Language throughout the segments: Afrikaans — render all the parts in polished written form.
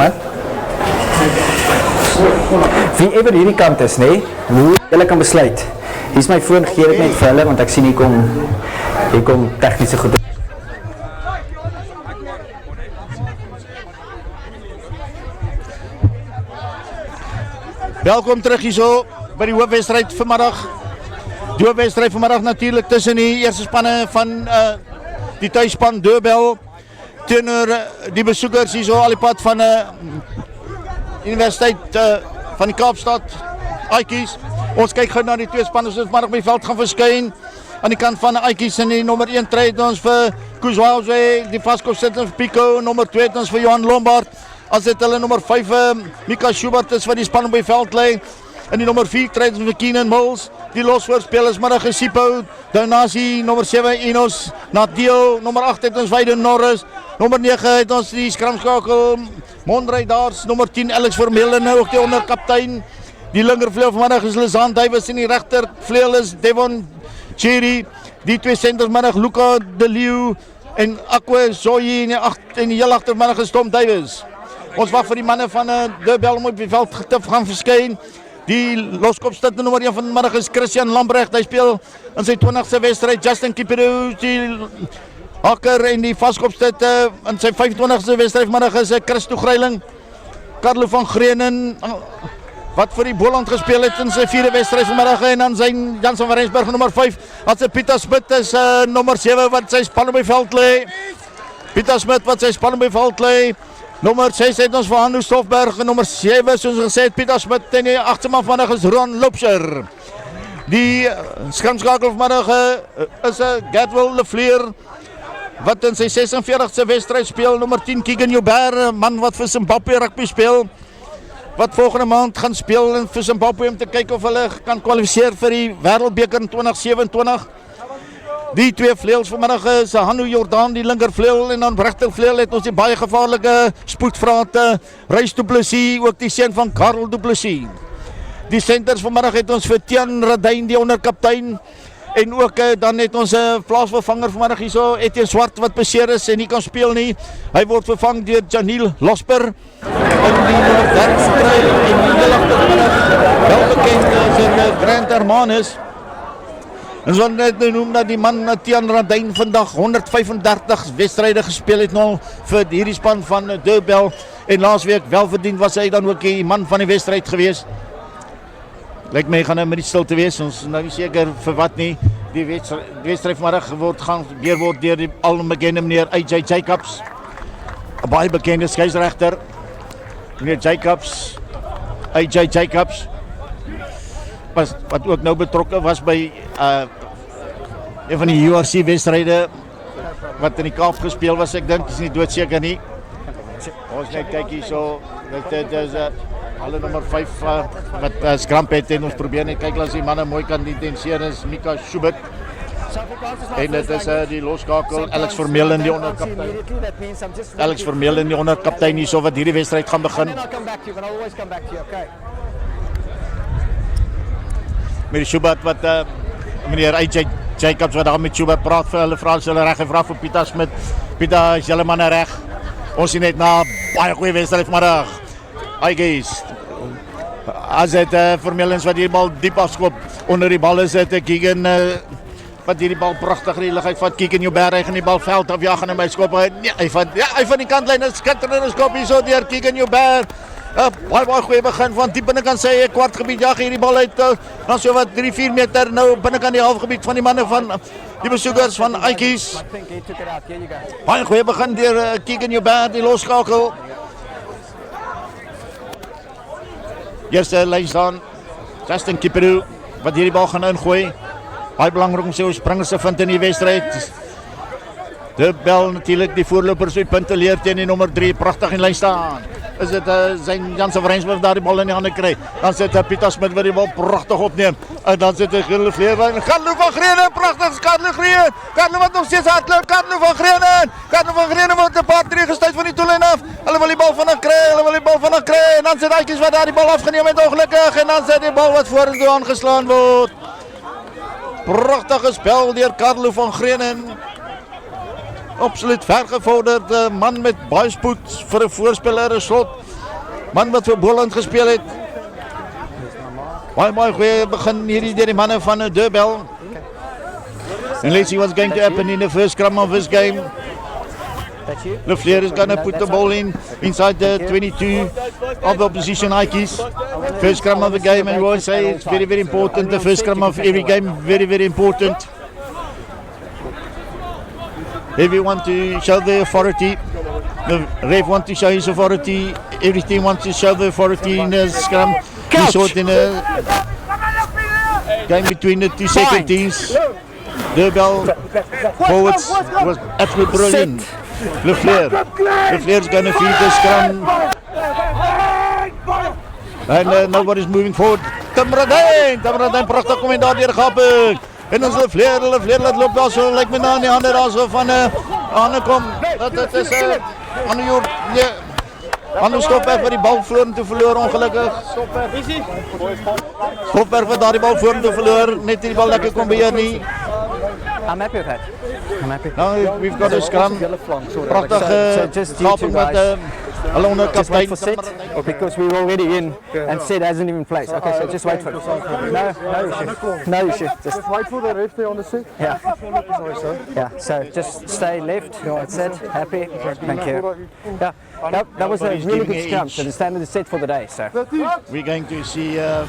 man. Wie even hierdie kant is, nee, hoe julle kan besluit. Hier is my foon, gee dit net vir hulle, want ek sien hier kom tegniese goed. Welkom terug hierso by die hoofwedstryd vanmiddag. Die hoofwedstryd vanmiddag natuurlik tussen die eerste spanne van die tuisspan Deurbel teenoor die besoekers hierso al die pad van Universiteit van die Kaapstad, Aatjies. Ons kyk gou na die twee spanne wat vanmiddag by die veld gaan verskyn. Aan die kant van Aatjies in die nommer 1 tryd ons vir Kuzwauze, die vaskopsitter vir Pico, nommer 2 ons vir Johan Lombard. As dit hulle nommer 5 Mika Schubert is wat die span op die veld lê. In die nommer 4 tryd ons vir Keenan Mills. Die losvoorspelers middag is Sipo, Donasie, nommer 7 Enos, Nadeel, nommer 8 het ons Wyden Norris, nommer 9 het ons die skramskakel Mondrey Daars, nommer 10 Alex Vermeulen, nou ook die onderkaptein. Die linkervleuel vanmiddag is Lizaan Davies en die regtervleuel is Devon Cherry. Die twee senters middag Luca De Leeuw en Akwe Zoyi en die heel agtermiddag is Tom Davies. Ons wag vir die manne van Deurbel om op die veld te gaan verskyn. Die loskopstutter nommer 1 van die middag is Christian Lambrecht. Hy speel in sy 20ste wedstryd. Justin Kiperu, die hakker en die vaskopstutter in sy 25ste wedstryd vanmiddag is Christo Greiling. Carlo van Greenen wat vir die Boland gespeel het in sy 4de wedstryd vanmiddag en dan zijn Jansen van Rensburg nommer 5. As Pieter Smit is nommer 7 wat sy span op die veld lê. Pieter Smit wat sy span op die veld lê. Nommer 6 het ons vir Hanno Stofberg en nommer 7 soos gesê het Pieter Smit en die agterman vanmiddag is Ron Loopser. Die skramskakel vanmiddag is Gatwell Lefleur wat in sy 46ste wedstryd speel. Nommer 10 Keegan Joubert, man wat vir Zimbabwe rugby speel. Wat volgende maand gaan speel vir Zimbabwe om te kyk of hulle kan kwalifiseer vir die Wêreldbeker in 2027. Die twee vleuels vanmiddag is Hanno Jordaan, die linkervleuel en dan regtervleuel het ons die baie gevaarlike spoedvrate Reis Du Plessis, ook die seun van Karel Du Plessis. Die senters vanmiddag het ons vir Tian Radyn, die onderkaptein en ook dan het ons 'n plaasvervanger vanmiddag hierso, Etienne Swart wat beseer is en nie kan speel nie. Hy word vervang deur Janiel Losper. En die nommer 13 kry en die heel agtermiddag wel bekend is in Grant Hermanus. En so net noem dat die man Tian Radyn vandag 135 wedstryde gespeel het nou vir hierdie span van Deurbel en laasweek welverdiend was hy dan ook die man van die wedstryd gewees. Lyk my gaan nou met die stilte wees, ons nou nie seker vir wat nie. Die wedstryd vanmiddag gaan weer word deur die albekende meneer AJ Jacobs, 'n baie bekende skeieregter. Meneer Jacobs, AJ Jacobs wat ook nou betrokke was by een van die URC wedstryde wat in die Kaap gespeel was, ek dink, is nie doodseker nie. Ons net kyk hier so, dit is alle nommer 5 wat skramp het en ons probeer net kyk as die manne mooi kan identifiseer is Mika Schubert. En dit is die loskakel Alex Vermeulen die onderkaptein. Alex Vermeulen die onderkaptein hier so wat hierdie wedstryd gaan begin. Meneer Schubert wat meneer AJ Jacobs wat daar met Schubert praat vir hulle vra hulle reg en vra vir Pieter Smit. Pieter, is julle manne reg? Ons sien net na baie goeie wedstryd vanmiddag. Hi guys. As dit Vermeulens wat hierdie bal diep afskop onder die bal is dit Keegan wat hierdie bal pragtig in die lug uitvat. Keegan Joubert hy gaan die bal veld af jag en hy skop. Nee, hy van die kantlyn is skitterende skop hier so deur Keegan Joubert. Baie goeie begin van diep binnekant sy kwartgebied jag hierdie bal uit dan so wat 3-4 meter nou binnekant die halfgebied van die manne van die besoekers van Aatjies. Baie goeie begin deur Keegan Joubert die losskakel. Eerste lyn staan Justin Kiperu wat hierdie bal gaan ingooi. Baie belangrik om sy springers te vind in die wedstryd. Deurbel natuurlik die voorlopers uit punte leer teen die nommer 3 pragtig in lyn staan. Is dit zijn Jansen van Rensburg daar die bal in die hande kry. Dan sit Pieter Smit wat die bal pragtig opneem. En dan sit Carlo van Greenen, pragtig Carlo Greenen. Carlo wat nog steeds hardloop, Carlo van Greenen word 'n paar tree gestuit van die doellyn af. Hulle wil die bal vanaf kry, en dan sit Aatjies wat daar die bal afgeneem het ongelukkig en dan sit die bal wat vorentoe aangeslaan word. Pragtige spel deur Carlo van Greenen. Absoluut vergevorderde man met baie spoed vir 'n voorspeler, 'n slot Man wat vir Boland gespeel het. Baie goeie begin hierdie deur die manne van Durban. And let's see what's going to happen in the first scrum of this game. Lefleur is going to put the ball inside the 22 of the opposition Ikeys. First scrum of the game, and we always say it's very, very important. The first scrum of every game, very, very important. If you want to show the authority, the ref wants to show his authority, every team wants to show the authority in the scrum. We saw it in a game between the two second teams. Durban forwards was absolutely brilliant. Lefleur's going to feed the scrum. And nobody's moving forward. Tamradijn, prachtig kom in daar deur Gapik. En ons Lefleur laat loop daar so, lyk my na aan die hande daar so van Anne kom. Dit is Anne Joer, nee. Anne Stopberg wat die bal vorentoe verloor ongelukkig. Stopberg wat daar die bal vorentoe verloor, net die bal lekker kom beheer nie. I'm happy with that. I'm happy. Now we've got a scrum. Prachtige Gapik met hulle onder kaptein. For set, because we're already in and set hasn't even placed. Okay, so just wait for it. No issue. Just wait for the ref there on the set. Yeah. Yeah, so just stay left, set, happy. Thank you. Yeah, that was a really good scrum. So the standard is set for the day. So we're going to see a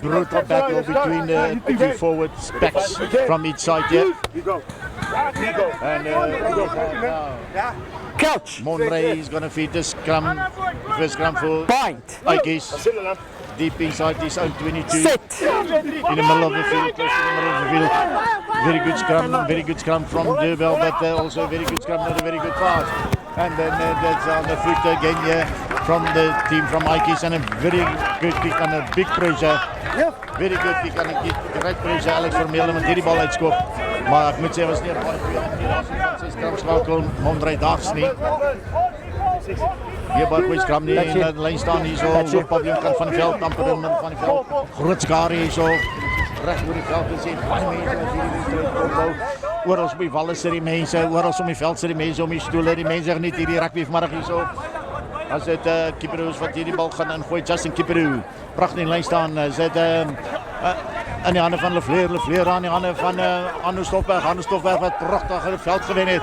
brutal battle between the two forwards backs from each side here. And coach Monray is going to feed the scrum. The first scrum for Ikeys. Deep inside his own 22. Set. In the middle of the field, close to the middle of the field. Very good scrum from Durban, but also very good scrum, not a very good pass. And then that's on the foot again here from the team from Ikeys, and a very good kick and a big pressure. Very good kick and a great pressure. Alex Vermeulen met hierdie bal uitskop. Maar ek moet sê was nie baie goeie scrum skakel Monray daags nie. Hier baie goeie scrum nie. En die lyn staan hier so op Pavilion kant van die veld, amper in die van die veld. Groot skare hier so reg oor die veld is en baie mense wat hierdie wedstryd opbou. Oral op die walle sit die mense, oral om die veld sit die mense om die stoele, die mense geniet hierdie rugby vanmiddag hier so. As dit Kiperu wat hierdie bal gaan ingooi, Justin Kiperu. Pragtig in lyn staan. Is dit in die hande van Lefleur aan die hande van Anno Stopberg wat pragtig in die veld gewen het.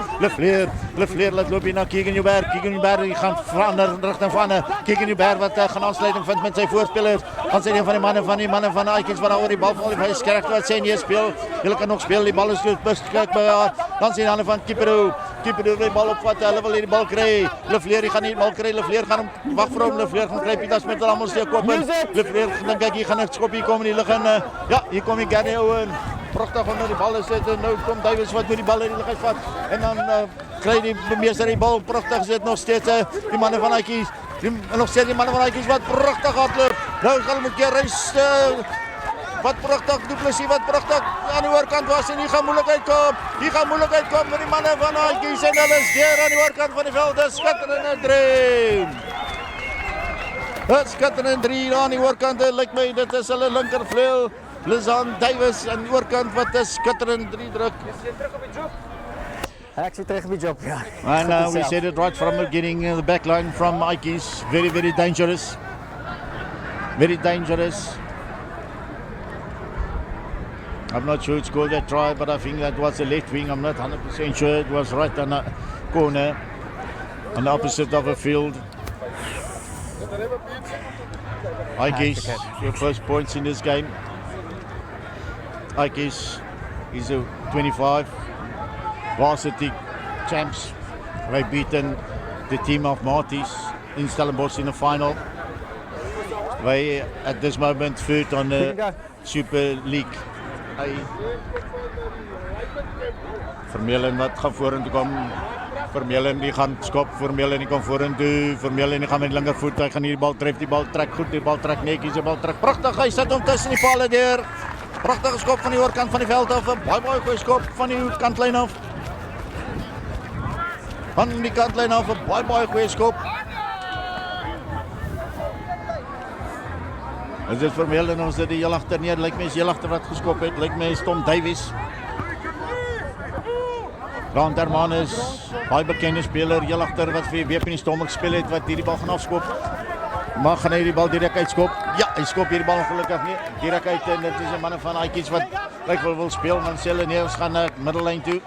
Lefleur laat loop hier na Keegan-Joubert, die gaan verander rigting van Keegan-Joubert wat gaan aansluiting vind met sy voorspelers. Dan sê een van die manne van Ikeys wat oor die bal val, hy skerp wat sê nee speel. Julle kan nog speel, die bal is beskik by dan sien hulle van Kiperu die bal opvat, hulle wil hierdie bal kry. Lefleur gaan nie die bal kry, Lefleur gaan hom wag vir hom, Lefleur gaan kry Pieter Smit almal steek kop in. Lefleur dink ek hier gaan 'n skop hier kom in die lug en ja, hier kom die Gary Owen. Pragtig onder die bal sit en nou kom Davies wat met die bal in die lug uitvat en dan kry die meester die bal pragtig sit nog steeds die manne van Ikeys. Nog steeds die manne van Ikeys wat pragtig hardloop. Nou gaan hulle 'n keer reis wat pragtig Du Plessis wat pragtig aan die oorkant was en hier gaan moeilikheid kom met die manne van Ikeys en hulle is deur aan die oorkant van die veld. Dis skitterende 3. Dit skitterende 3 aan die oorkant. Lyk my dit is hulle linkervleuel. Lizan Davies aan die oorkant wat 'n skitterende 3 druk. actually terug op die job, ja. And we said it right from the beginning, the back line from Ikeys, very, very dangerous. Very dangerous. I'm not sure who scored that try, but I think that was the left wing. I'm not 100% sure. It was right on the corner, on the opposite of the field. Ikeys, your first points in this game. Ikeys is a 25 varsity champs. They've beaten the team of Marties in Stellenbosch in the final. They at this moment third on the Super League. Vermeulen wat gaan vorentoe kom. Vermeulen die gaan skop, Vermeulen die kom vorentoe. Vermeulen die gaan met linkervoet, hy gaan hierdie bal tref, die bal trek goed, die bal trek netjies, die bal trek pragtig. Hy sit hom tussen die palle deur. Pragtige skop van die oorkant van die veld af, 'n baie goeie skop van die kantlyn af. Van die kantlyn af 'n baie goeie skop. Is dit Vermeulen ons dit die heel agter neer, lyk my is heel agter wat geskop het, lyk my is Tom Davies. Grant Hermanus, baie bekende speler, heel agter wat vir WP in die Stormers gespeel het wat hierdie bal gaan afskop. Maar gaan hy die bal direk uitskop? Ja, hy skop hierdie bal ongelukkig nie. Direk uit en dit is 'n manne van Aitjies wat lyk wil speel, maar sê hulle nee, ons gaan na middellyn toe.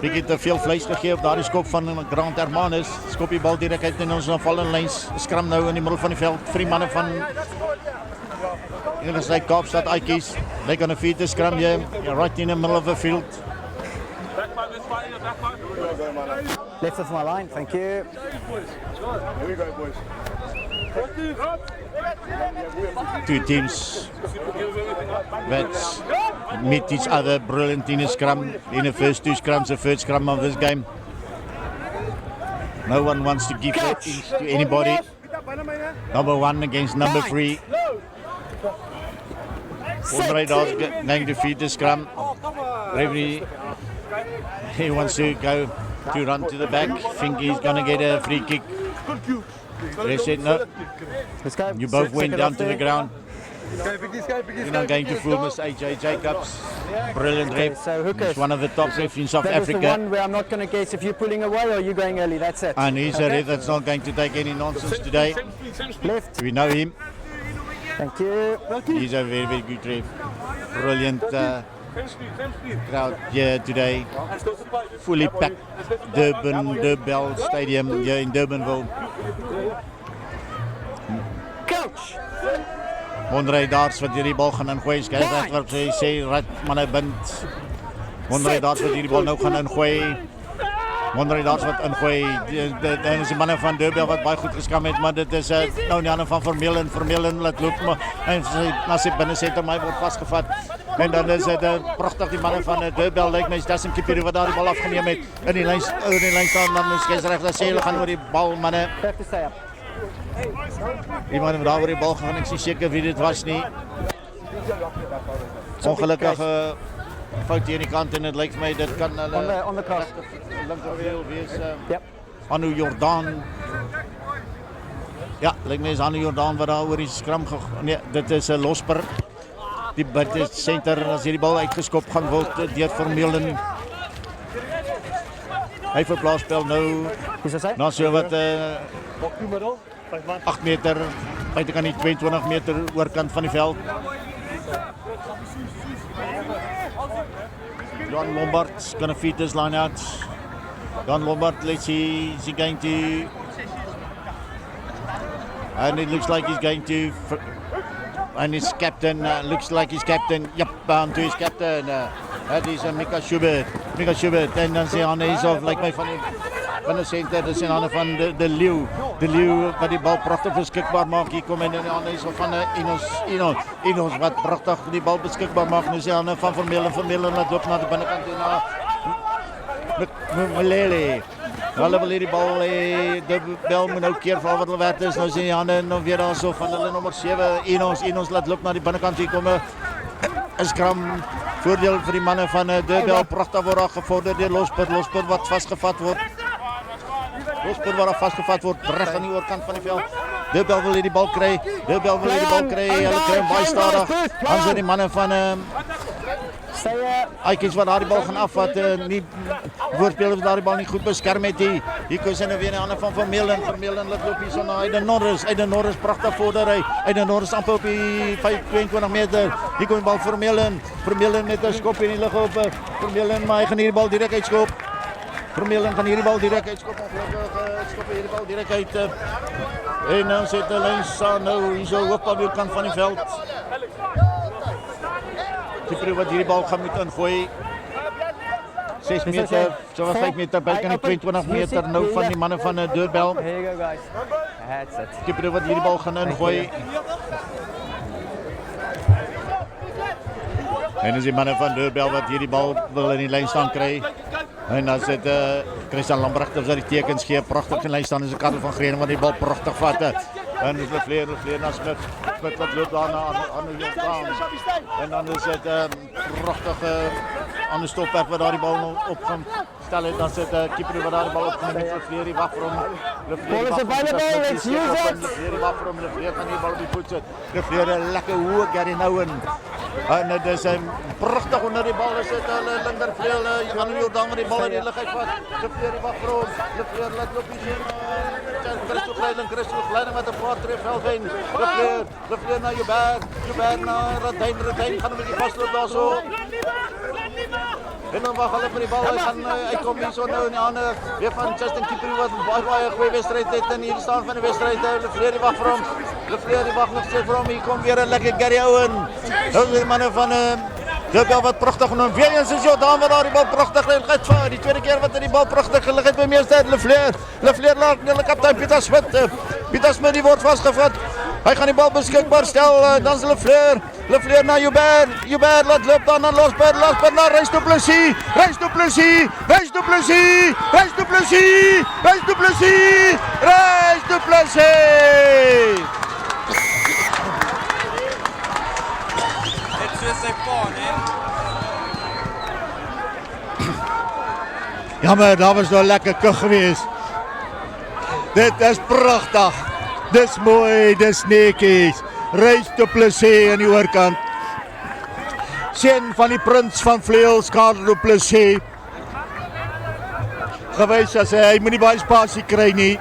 Bietjie te veel vleis gegee op daardie skop van Grant Hermanus. Skop die bal direk uit en ons aanvallende lyn skram nou in die middel van die veld vir die manne van Universiteit Kaapstad Aitjies. They're going to feed the scrum here, right in the middle of the field. Left of my line, thank you. Here we go, boys. Two teams that meet each other brilliant in a scrum. In the first two scrums, the third scrum of this game. No one wants to give that to anybody. Number 1 against number 3. Andre Dawes going to feed the scrum. Referee, he wants to go to run to the back. Think he's going to get a free kick. They said no. Let's go. You both went Second down off to the there. ground. You're not going to fool Mr. AJ Jacobs. Brilliant Okay, ref. so Hookers. He's one of the top refs in South That was the Africa. one where I'm not going to guess if you're pulling away or you're going early, that's it. And he's a ref that's not going to take any nonsense today. Left, We know him. thank you. He's a very, very good ref. Brilliant crowd here today. Fully packed Durban Stadium here in Durbanville. Coach! Andre Dawes wat hierdie bal gaan ingooi. Skryf wat hy sê rat manne bind. Andre Dawes wat hierdie bal nou gaan ingooi. Andre Dawes wat ingooi. Dan is die manne van Durban wat baie goed geskam het, maar dit is nou in die hande van Vermeulen laat loop maar en na sy binne senter my word vasgevat. En dan is dit pragtig die manne van Durban lyk my Dustin Kipiri wat daar die bal afgeneem het in die lyn staan dan is skryf dat sê hulle gaan oor die bal manne. Have to stay up. Die manne wat daar oor die bal gaan, ek is nie seker wie dit was nie. Ongelukkige fout hier aan die kant en dit lyk vir my dit kan hulle On the cross. linkerwiel wees Yep. Anu Jordan. Ja, lyk my is Anu Jordan wat daar oor die skram nee, dit is 'n losper. Die buite senter en as hierdie bal uitgeskop gaan word deur Vermeulen. Hy verplaas spel nou Is dat na so wat 8 meter, buitekant die 22 meter oorkant van die veld. John Lombard's going to feed this line out. John Lombard, let's see, is he going to... And it looks like he's going to... And his captain, looks like his captain, yep, bound to his captain. That is Mika Schubert. En dan sê Hanne is of, like my van die center, dis in hande van de Leeuw. De Leeuw wat die bal prachtig beskikbaar maak. Hier kom en in die hande is of van Inos wat prachtig die bal beskikbaar maak. Nu sê Hanne van Vermeulen laat loop na die binnenkant toe na Malele. Hulle wil hierdie bal de bel moet nou keer vir wat hulle werd is. Nou sê Hanne nou weer daar so van hulle nommer 7 Inos laat loop na die binnenkant hier kom 'n skram voordeel vir die manne van Durban. Pragtig word daar gevorder deur Losper wat vasgevat word. Losper waar vasgevat word reg aan die oorkant van die veld. Durban wil hierdie bal kry. Hulle kry hom baie stadig. Dan sien die manne van Aitjies wat daardie bal gaan afvat. Nie voorspelers daar die bal nie goed beskerm het hier. Hier kom hulle weer in die hande van Vermeulen laat loop hier so na Aiden Norris pragtig vorder hy. Aiden Norris amper op die 22 meter. Hier kom die bal Vermeulen met 'n skop in die lug op. Vermeulen maar hy gaan hierdie bal direk uitskop. Vermeulen gaan hierdie bal direk uitskop. Ongelukkig skop hierdie bal direk uit. En nou sit die lyn staan nou hier so op aan die kant van die veld. Die wat hierdie bal gaan moet ingooi. 6 meter, so 5 meter, bykant die 22 meter nou van die manne van Durban. Here you go, guys. That's it. Die wat hierdie bal gaan ingooi. En is die manne van Durban wat hierdie bal wil in die lyn staan kry. En dan sit Christian Lambrecht wat die tekens gee, pragtig in lyn staan is 'n Karel van Green wat die bal pragtig vat. En dis Lefleer na Smith wat loop daar na aan die staan. En dan is dit pragtige aan die stopperk wat daar die bal op gaan stel het. Dan sit keeper wat daar die bal op gaan met Lefleer die wag vir hom. Ball is available, let's use it. Lefleer die wag vir hom, Lefleer gaan die bal op die voet sit. Lefleer 'n lekker hoë Gary Nouwen. En dit is pragtig onder die bal is dit hulle linkervleuel Jan Jordan wat die bal in die lug uitvat. Lefleer die wag vir hom. Lefleer laat loop hier Christo geleiding met 'n paar tree Veldwyn. Lefleur na Joubert na Radyn gaan hom met die vasloop daarso. En dan wag hulle vir die bal, hy gaan uitkom hier so nou in die hande weer van Justin Kipri wat baie goeie wedstryd het in hierdie staan van die wedstryd. Lefleur die wag vir hom. Lefleur die wag nog steeds vir hom. Hier kom weer 'n lekker Gary Owen. Nou die manne van Dubel wat pragtig genoem. Weer eens is Jordan wat daar die bal pragtig gelet vir. Die tweede keer wat hy die bal pragtig gelig het by meester Lefleur. Lefleur laat hulle kaptein Pieter Smit. Pieter Smit die word vasgevat. Hy gaan die bal beskikbaar stel. Dan is Lefleur. Lefleur na Joubert. Joubert laat loop dan aan Losbert na Reis du Plessis. Reis du Plessis. Jammer, daar was nou lekker kug geweest. Dit is pragtig. Dis mooi, dis netjies. Reis du Plessis aan die oorkant. Seun van die prins van vleuels, Karl du Plessis. Gewys as hy moet nie baie spasie kry nie.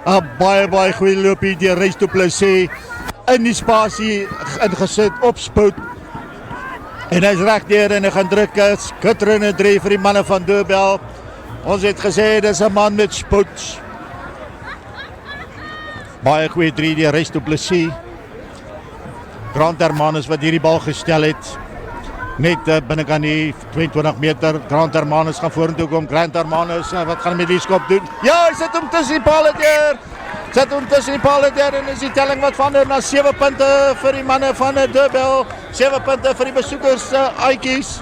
'n baie goeie loopie deur Reis du Plessis in die spasie ingesit op spoed. En hy's reg deur en hy gaan druk skitterende 3 vir die manne van Dubel. Ons het gesê dis 'n man met spoed. Baie goeie 3 deur Reis du Plessis. Grant Hermanus wat hierdie bal gestel het. Net binnekant die 22 meter. Grant Hermanus gaan vorentoe kom. Grant Hermanus, wat gaan hy met die skop doen? Ja, hy sit hom tussen die palle deur. En is die telling wat verander na 7 punte vir die manne van Dubel. 7 punte vir die besoekers Aitjies.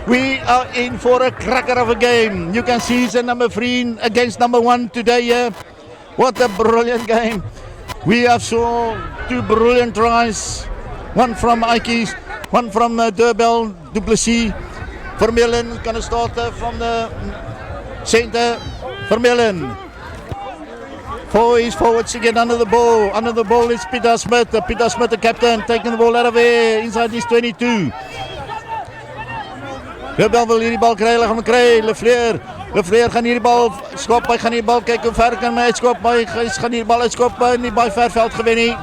We are in for a cracker of a game. You can see it's a number 3 against number 1 today. What a brilliant game. We have saw 2 brilliant tries. One from Aitjies, one from Dubel, Du Plessis. Vermeulen going to start from the center. Vermeulen. He's forwards again under the ball. Under the ball is Pieter Smit. Pieter Smit, the captain, taking the ball out of here inside his 22. Dubel wil hierdie bal kry, hulle gaan hom kry. Lefleur gaan hierdie bal skop. Hy gaan hierdie bal kyk hoe ver kan hy uitskop. Hy gaan hierdie bal uitskop in die baie ver veld gewen nie.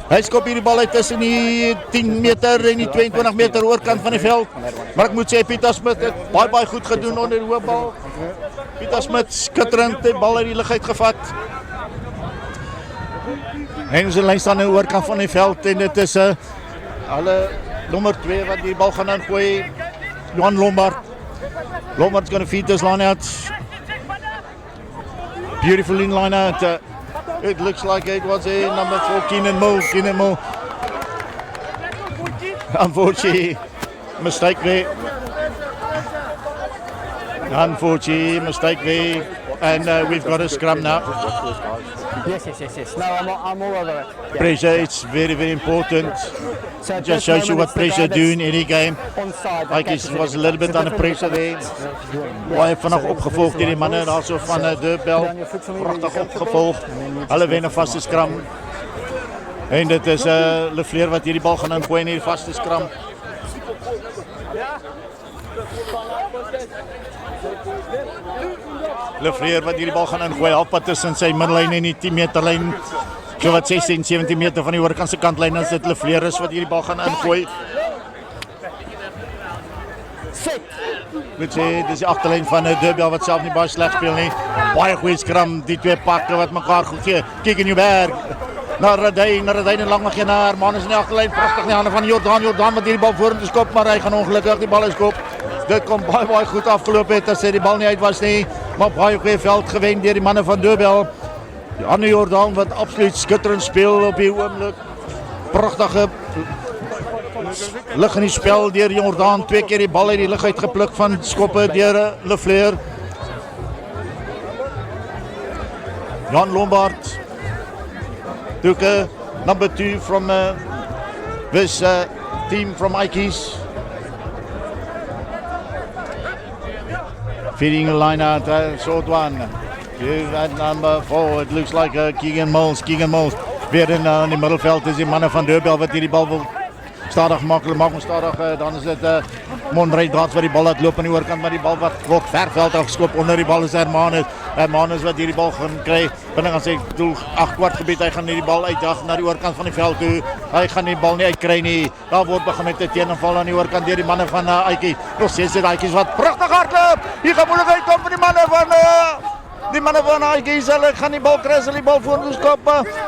Hy skop hierdie bal uit tussen die 10 meter en die 22 meter oorkant van die veld. Maar ek moet sê Pieter Smit het baie goed gedoen onder die hoë bal. Pieter Smit skitterend die bal uit die lug uitgevat. En sy lyn staan aan die oorkant van die veld en dit is hulle nommer 2 wat die bal gaan ingooi. Johan Lombard. Lombard's going to feed this line out. Beautiful in line out. It looks like it was a number 4, Keenan Moore. Unfortunately, mistake there. And we've got a scrum now. Yes. No, I'm all over it. Pressure, it's very important. So Just shows you what pressure do in any game. Onside. Like he was a little bit under pressure there. Baie vinnig opgevolg deur die manne daarso van Dubel. Pragtig opgevolg. Hulle wen 'n vaste skram. En dit is Lefleur wat hierdie bal gaan ingooi in hierdie vaste skram. Lefleur wat hierdie bal gaan ingooi halfpad tussen sy middellyn en die 10 meter lyn. So wat 16, 17 meter van die oorkant se kantlyn is dit Lefleur is wat hierdie bal gaan ingooi. Dit is die agterlyn van Dubel wat self nie baie sleg speel nie. Baie goeie skram, die twee pakke wat mekaar goed gee. Kyk in Joubert. Na Radyn en lang mag na Hermanus in die agterlyn. Pragtig in die hande van Jordan wat hierdie bal vorentoe skop, maar hy gaan ongelukkig die bal skop. Dit kom baie goed afgeloop het as hy die bal nie uit was nie, maar baie goeie veld gewen deur die manne van Dubel. Die ander Jordan wat absoluut skitterend speel op die oomblik. Pragtige lig in die spel deur Jordan, 2 keer die bal uit die lug uitgepluk van skoppe deur Lefleur. Jan Lombard. Duke, number 2 from this team from Aitjies. Feeding a line out, short one. Give that number 4, it looks like Keegan Moles. Weer in die middelveld is die manne van Dubel wat hierdie bal wil stadig maak. Hulle maak hom stadig, dan is dit Monrey Dads wat die bal laat loop aan die oorkant, maar die bal wat word verveld afgeskop onder die bal is Hermanus. Hermanus wat hierdie bal gaan kry, binne aan sy doel 8 kwart gebied, hy gaan hierdie bal uitdag na die oorkant van die veld toe, hy gaan die bal nie uitkry nie, daar word begin met 'n teeninval aan die oorkant deur die manne van Aitjie, nog steeds die Aitjies wat pragtig hardloop, hier gaan moeilikheid kom vir die manne van Aitjies, hulle gaan die bal kry, hulle die bal vorentoe skop,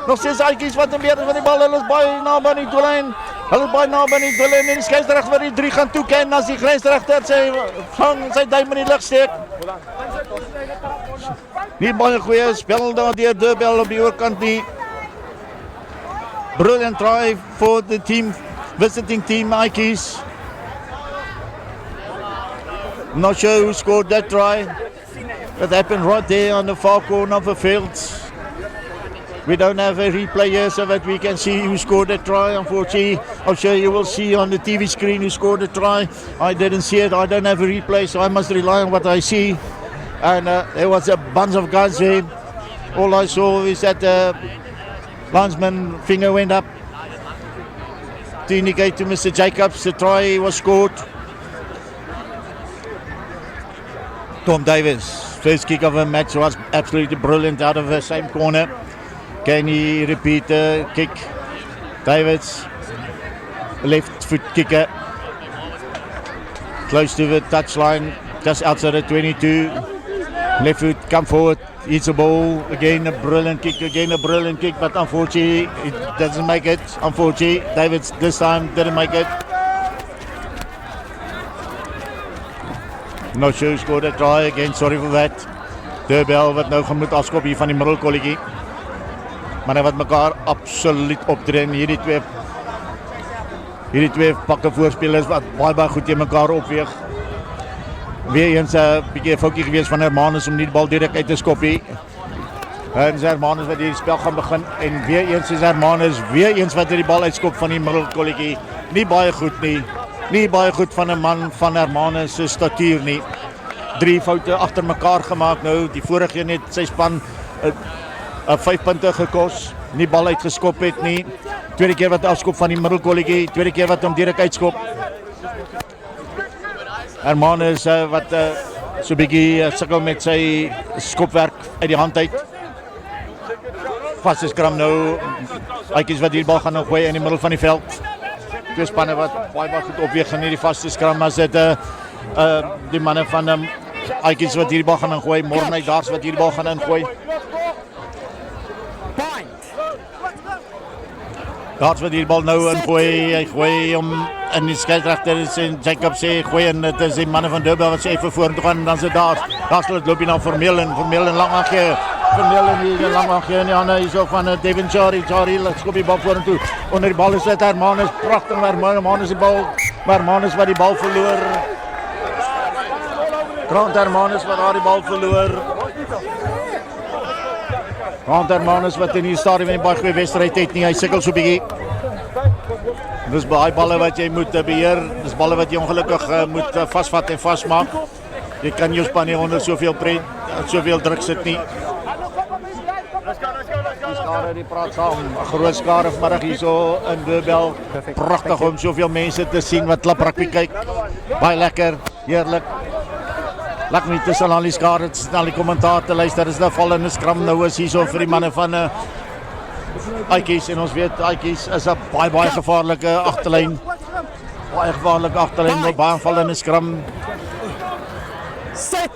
nog steeds Aitjies wat in beheer van die bal, hulle is baie naby aan die doellyn, en die skeieregter wat die 3 gaan toeken, as die grensregter sy duim in die lug steek. Nie baie goeie spel daar deur Deurbel op die oorkant nie. Brilliant try for the team, visiting team Aitjies. Not sure who scored that try. That happened right there on the far corner of the field. We don't have a replay here so that we can see who scored that try. Unfortunately, I'm sure you will see on the TV screen who scored the try. I didn't see it. I don't have a replay, so I must rely on what I see. And there was a bunch of guys there. All I saw is that the linesman finger went up to indicate to Mr. Jacobs the try was scored. Tom Davis, first kick of the match was absolutely brilliant out of the same corner. Can he repeat the kick? Davids, left foot kicker, close to the touchline, just outside the 22. Left foot, come forward, hits a ball, again a brilliant kick, but unfortunately it doesn't make it. Unfortunately, Davids this time didn't make it. Not sure who scored a try again, sorry for that. Deurbel wat nou gaan moet afskop hier van die middelkolletjie. Manne wat mekaar absoluut optree en hierdie twee pakke voorspelers wat baie goed teen mekaar opweeg. Weer eens 'n bietjie 'n foutjie gewees van Hermanus om nie die bal direk uit te skop nie. En Hermanus wat die spel gaan begin en weer eens is Hermanus weer eens wat die bal uitskop van die middelkolletjie. Nie baie goed nie. Nie baie goed van 'n man van Hermanus se statuur nie. 3 foute agter mekaar gemaak nou. Die vorige een het sy span 5 punte gekos. Nie bal uitgeskop het nie. Tweede keer wat afskop van die middelkolletjie, tweede keer wat hom direk uitskop. Hermanus wat so 'n bietjie sukkel met sy skopwerk uit die hand uit. Vaste skram nou. Aitjies wat die bal gaan nou gooi in die middel van die veld. Twee spanne wat baie goed opweeg in hierdie vaste skram, as dit die manne van Aitjies wat hierdie bal gaan ingooi, Morney Dars wat hierdie bal gaan ingooi. Dars wat hierdie bal nou ingooi, hy gooi hom in die skeieregter en Jacob sê gooi en dit is die manne van Deurbel wat sê even vorentoe gaan en dan sit Dars loop hy na Vermeulen lang aangee. Vermeulen hier lang aangee en die ander hierso van Devin Chari skop die bal vorentoe. Onder die bal is dit Hermanus, pragtig Hermanus die bal, maar Hermanus wat die bal verloor. Grant Hermanus wat daar die bal verloor. Grant Hermanus wat in die stadium en baie goeie wedstryd het nie, hy sukkel so 'n bietjie. Dis baie balle wat jy moet beheer, dis balle wat jy ongelukkig moet vasvat en vasmaak. Jy kan jou span nie onder soveel druk sit nie. Die skare die praat saam, 'n groot skare vanmiddag hierso in Deurbel. Pragtig om soveel mense te sien wat klap rugby kyk. Baie lekker, heerlik. Lekker om tussen al die skare al die kommentaar te luister. Dis 'n vallende skram nou is hierso vir die manne van Aitjies en ons weet Aitjies is 'n baie gevaarlike agterlyn. Baie gevaarlike agterlyn met baie vallende skram. Set.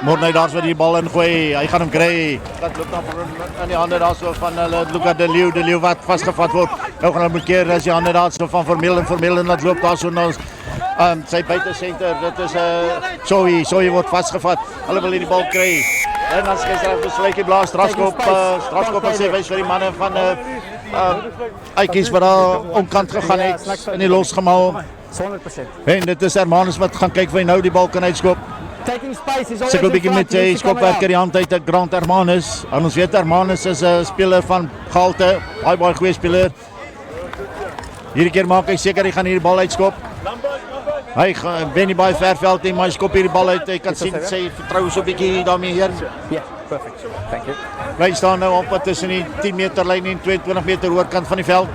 Morney Dars wat die bal ingooi, hy gaan hom kry. Dat loop dan aan die hande daarso van hulle Luka de Leeu wat vasgevat word. Nou gaan hulle moet keer as die hande daarso van Vermeulen laat loop daarso nou sy buitesenter. Dit is Sowie word vasgevat. Hulle wil hierdie bal kry. En dan skielik besluit die blaas strafskop en sê wys vir die manne van Aitjies wat daar omkant gegaan het in die losgemaal. 100%. En dit is Hermanus wat gaan kyk of hy nou die bal kan uitskop. Taking space is Sukkel bietjie met sy skopwerker die hand uit Grant Hermanus. En ons weet Hermanus is 'n speler van gehalte, baie goeie speler. Hierdie keer maak hy seker hy gaan hierdie bal uitskop. Hy wen nie baie ver veld nie, maar hy skop hierdie bal uit. Hy kan sien sy vertroue so bietjie daarmee heer. Yeah, perfect. Thank you. Hy staan nou op tussen die 10 meter lyn en 22 meter oorkant van die veld.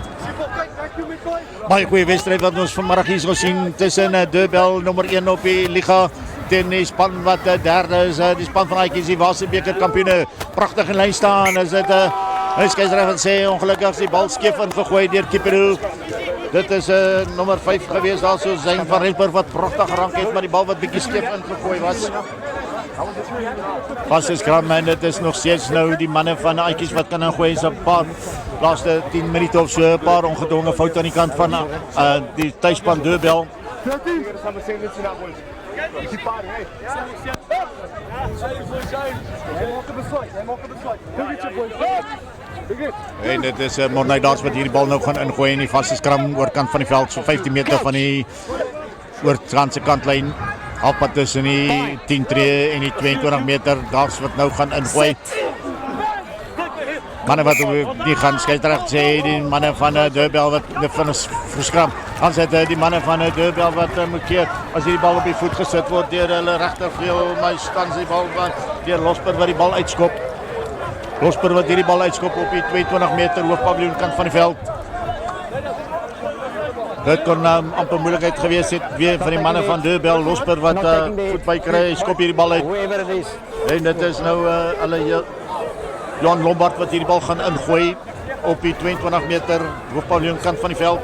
Baie goeie wedstryd wat ons vanmiddag hier sien tussen Deurbel nommer 1 op die liga teen die span wat derde is, die span van Aatjies, die Wasebeker kampioene, pragtig in lyn staan, is dit hy skeieregter wat sê, ongelukkig is die bal skeef ingegooi deur Kiperu. Dit is nommer 5 gewees, daar so Zyn van Rensburg wat pragtig gerank het, maar die bal wat bietjie skeef ingegooi was. Vaste skram en dit is nog steeds nou die manne van Aatjies wat kan ingooi, so 'n paar laaste 10 minute of so, 'n paar ongedwonge foute aan die kant van die tuisspan Deurbel. En dit is Mornay Dars wat hierdie bal nou gaan ingooi in die vaste skram oorkant van die veld, so 15 meter van die oorkantse kantlyn. Halfpad tussen die 10 tree en die 22 meter, Dars wat nou gaan ingooi. Manne wat die gaan skeieregter sê, die manne van Deurbel wat van 'n verskram. Dan sit die manne van Deurbel wat moet keer as hierdie bal op die voet gesit word deur hulle regtervleuel, maar staan sy bal wat deur Losper wat die bal uitskop. Losper wat hierdie bal uitskop op die 22 meter hoofpaviljoen kant van die veld. Dit kon amper moeilikheid gewees het weer van die manne van Deurbel. Losper wat voet by kry, skop hierdie bal uit. En dit is nou hulle Jan Lombard wat hierdie bal gaan ingooi op die 22 meter hoofpaviljoen kant van die veld.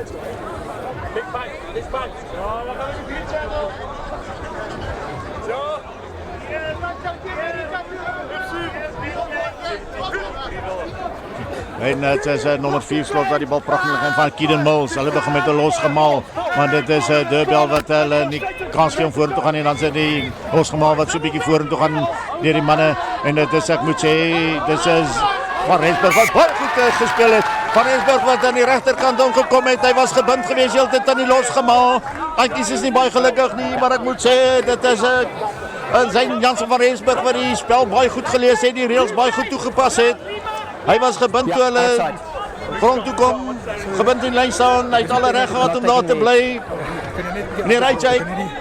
En dit is nommer 4 slot wat die bal pragtig in van Kieden Mills. Hulle begin met 'n losgemaal, maar dit is Deurbel wat hulle nie kans gee om vorentoe gaan en dan sit die losgemaal wat so 'n bietjie vorentoe gaan deur die manne en dit is ek moet sê dis is Van Rensburg wat baie goed gespeel het. Van Rensburg wat aan die regterkant omgekom het. Hy was gebind gewees heeltyd aan die losgemaal. Aatjies is nie baie gelukkig nie, maar ek moet sê dit is Zyn Jansen van Rensburg wat die spel baie goed gelees het, die reëls baie goed toegepas het. Hy was gebind toe hulle grond toe kom, gebind in lyn staan, hy het alle reg gehad om daar te bly. Meneer Ray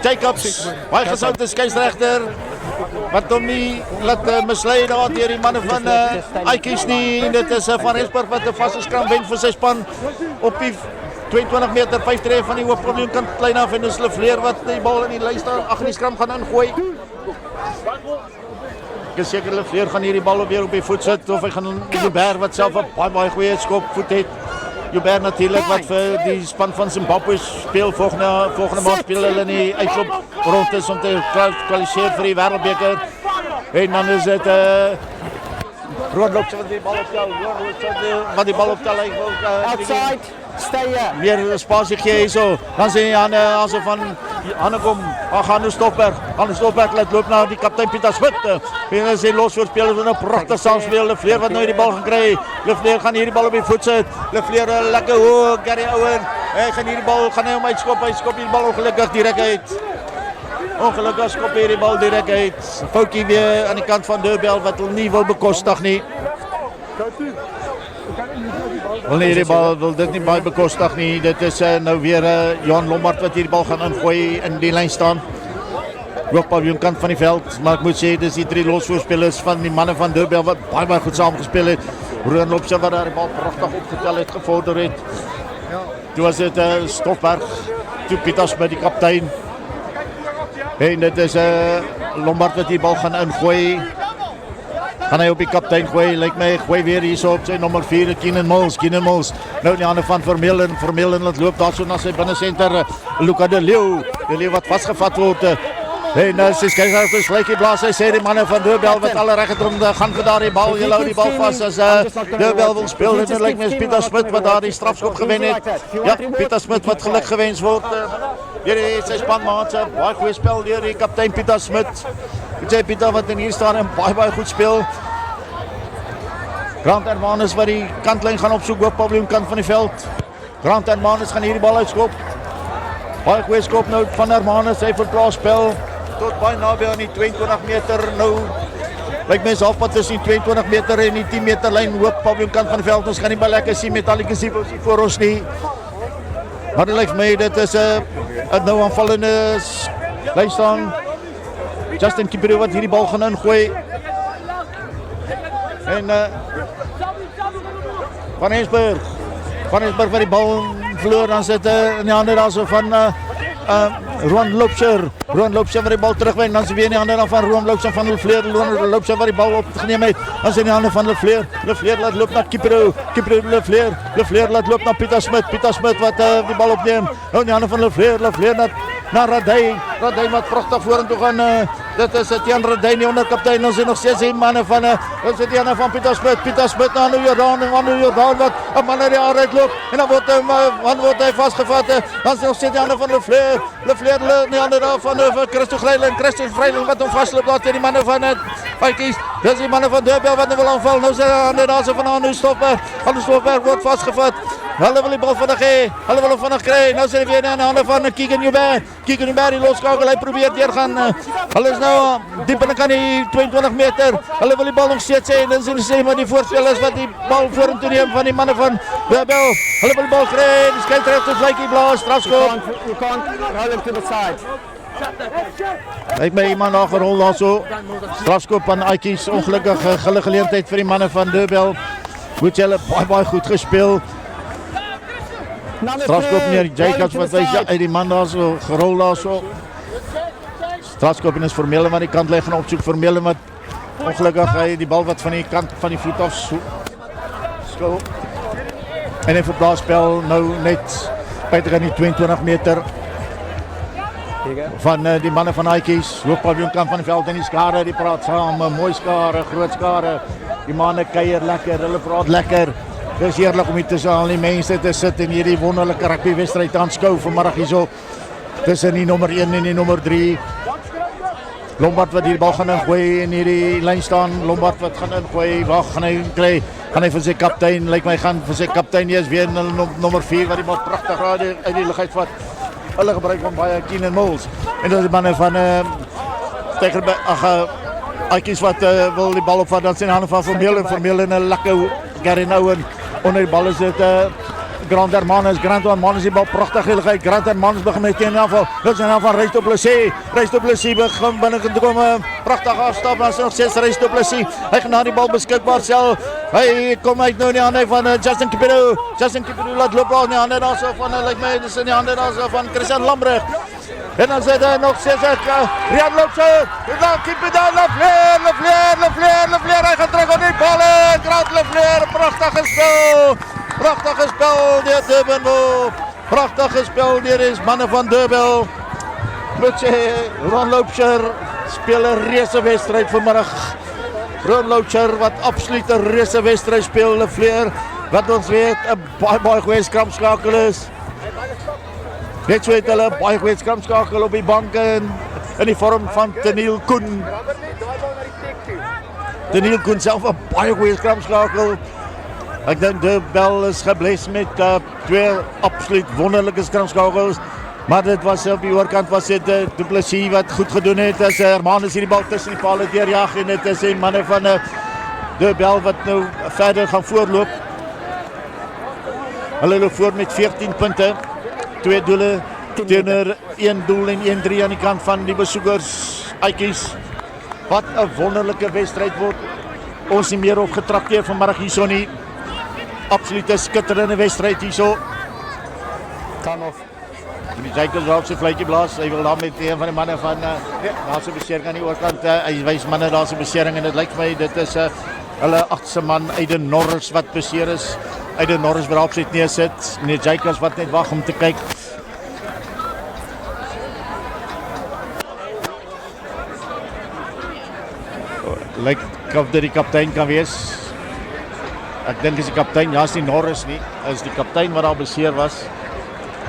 Jacobs, baie gesoute skeieregter, wat hom nie laat mislei daar deur die manne van Aatjies nie. Dit is Van Rensburg wat 'n vaste skram wen vir sy span op die 22 meter 5 tree van die hoofpaviljoen kant klein af en dis Lefleur wat die bal in die lyn staan, agter die skram gaan ingooi. Ek is seker Lefleur gaan hierdie bal weer op die voet sit of hy gaan Joubert wat self 'n baie goeie skop voet het. Joubert natuurlik wat vir die span van Zimbabwe speel volgende maand speel hulle in die uitloop rondes om te kwalifiseer vir die wêreldbeker. En dan is dit Roodloop wat die bal optel, wat die bal optel hy wil Outside, stay here. meer spasie gee hierso. Dan sien jy Hanne van Hannekom, gaan Stopberg laat loop na die kaptein Pieter Smit. En as hy los voor spelers wat 'n pragtige saamspeel. Lefleur wat nou hierdie bal gekry. Lefleur gaan hierdie bal op die voet sit. Lefleur lekker hoog, Gary Owen. Hy gaan hierdie bal gaan hy hom uitskop. Hy skop hierdie bal ongelukkig direk uit. Ongelukkig skop hierdie bal direk uit. Foutjie weer aan die kant van Deurbel wat hom nie wil bekostig nie. Wil nie hierdie bal, wil dit nie baie bekostig nie. Dit is nou weer Jan Lombard wat hierdie bal gaan ingooi in die lyn staan. Hoofpaviljoen kant van die veld, maar ek moet sê dis die 3 losvoorspelers van die manne van Deurbel wat baie goed saam gespeel het. Roan Lopse wat daar die bal pragtig opgetel het, gevorder het. Toe was dit Stofberg, toe Pieter Smit die kaptein. En dit is Lombard wat die bal gaan ingooi. Gaan hy op die kaptein gooi, lyk my gooi weer hierso op sy nommer 4, Keenan Mills. Nou in die hande van Vermeulen laat loop daarso na sy binnesenter, Luca de Leeuw wat vasgevat word. En sy skeieregter slykie blaas, hy sê die manne van Deurbel wat alle reg het om gaan vir daardie bal, jy hou die bal vas as Deurbel wil speel. Dit lyk my Pieter Smit wat daardie strafskop gewen het. Ja, Pieter Smit wat geluk gewens word. Hierdie sy spanmaat, baie goeie spel deur die kaptein Pieter Smit. Pieter wat in hier staan en baie goed speel. Grant Hermanus wat die kantlyn gaan opsoek op Paviljoen kant van die veld. Grant Hermanus gaan hierdie bal uitskop. Baie goeie skop nou van Hermanus, hy verplaas spel tot baie naby aan die 22 meter nou. Lyk mens halfpad tussen die 22 meter en die 10 meter lyn hoop Paviljoen kant van die veld. Ons gaan nie baie lekker sien met al die kasiebos hier voor ons nie. Maar dit lyk vir my dit is 'n nou aanvallende lyn staan. Justin Kiperu wat hierdie bal gaan ingooi. En Van Rensburg wat die bal verloor, dan sit in die hande daarso van Roan Loubser met die bal terugwen, dan is weer in die hande van Roan Loubser van Lefleur, Roan Loubser wat die bal opgeneem het, dan is in die hande van Lefleur laat loop na Kipro Lefleur laat loop na Pieter Smit wat die bal opneem, in die hande van Lefleur na Radey wat pragtig vorentoe gaan, dit is Etienne Radey, die onderkaptein, dan is nog steeds die manne van, dan is die hande van Pieter Smit na Anu Jordaan wat een man uit die aard uitloop, en dan word hy vastgevat, dan is nog steeds die hande van Lefleur die hande daar van Christo Vreiling wat hom vastloop, daar die manne van Aikies, dis die manne van Deurbel wat wil aanval, nou is die hande daar van Anu Stofberg word vastgevat, hulle wil die bal vannig hê, hulle wil hom vannig kry, nou is hy weer in die hande van Keegan Joubert die loskakel, hy probeer deurgaan, hulle is nou diep in die 22 meter, hulle wil die bal nog steeds hê, en dan sê maar die voorspelers wat die bal vorentoe neem van die manne van Deurbel, hulle wil die bal kry, die skeieregter fluitjie blaas, strafskop. You can't roll him to the side. Lyk my iemand daar gerol daar so. Strafskop aan Aikies, ongelukkige geleentheid vir die manne van Deurbel. Moet hulle baie goed gespeel. Strafskop neer Jacobs wat hy uit die man daar so gerol daar so. Strafskop en is Vermeulen aan die kant lê gaan opsoek Vermeulen wat ongelukkig hy die bal wat van die kant van die voet af so. En hy verplaas spel nou net buite die 22 meter. Van die manne van Aikies, looppaviljoenkant van die veld en die skare, die praat saam, mooi skare, groot skare, die manne kuier lekker, hulle praat lekker, dit is heerlik om hier tussen al die mense te sit en hierdie wonderlike rugbywedstryd aanskou vanmiddag hierso, tussen die nommer 1 en die nommer 3, Lombard wat die bal gaan ingooi en hierdie lyn staan, Lombard wat gaan ingooi, waar gaan hy kry, gaan hy vir sy kaptein, lyk my gaan vir sy kaptein, die is weer in nommer 4 wat die bal prachtig uit die lug uitvat, hulle gebruik van baie Keenan Mills en dat is die manne van Aikies wat wil die bal opvat, dan sien hande van Vermeulen en lekker Gary Nouwen onder die bal is dit Grant Hermanus die bal prachtig heiligheid, Grant Hermanus begin met teen aanval, dit is een van Reis du Plessis begin binnen te kom, prachtig afstap, dan is nog steeds Reis du Plessis, hy gaan na die bal beskikbaar self, hy kom uit nou in die hande van Justin Kipiro laat loop al in die hande daar so van, lyk my, dit is in die hande daar so van Christian Lambrecht, en dan sê hy nog steeds Rian Loubser, dan Kipiro daar, Lefleur, hy gaan terug op die bal, Grant Lefleur, prachtige spel deur Durban, prachtige spel deur die manne van Deurbel, moet sê, Roan Loubser speel 'n reuse wedstryd vanmiddag, Roan Loubser wat absoluut 'n reuse wedstryd speel, Lefleur, wat ons weet, 'n baie goeie skramskakel is, net so het hulle baie goeie skramskakel op die bank in die vorm van Teniel Koen self 'n baie goeie skramskakel. Ek dink Deurbel is gebless met 2 absoluut wonderlike skramskakels, maar dit was op die oorkant was dit Du Plessis wat goed gedoen het, as Hermanus hierdie bal tussen die palle deurjag en dit is die manne van Deurbel wat nou verder gaan voorloop. Hulle loop voor met 14 punte, 2 doele teenoor 1 doel en 1-3 aan die kant van die besoekers Aikies. Wat 'n wonderlike wedstryd word ons nie meer opgetrakteer vanmiddag hierso nie. Absolute skitterende wedstryd hierso. Time off. Die Jacobs wil op sy fluitjie blaas. Hy wil daar met een van die manne van daar so besering aan die oorkant. Hy wys manne daar so besering en dit lyk vir my dit is hulle agterste man Aiden Norris wat beseer is. Aiden Norris wat op sy neersit. Nee, Jacobs wat net wag om te kyk. Lyk of dit die kaptein kan wees. Ek dink is die kaptein, ja, is nie Norris nie, is die kaptein wat daar beseer was.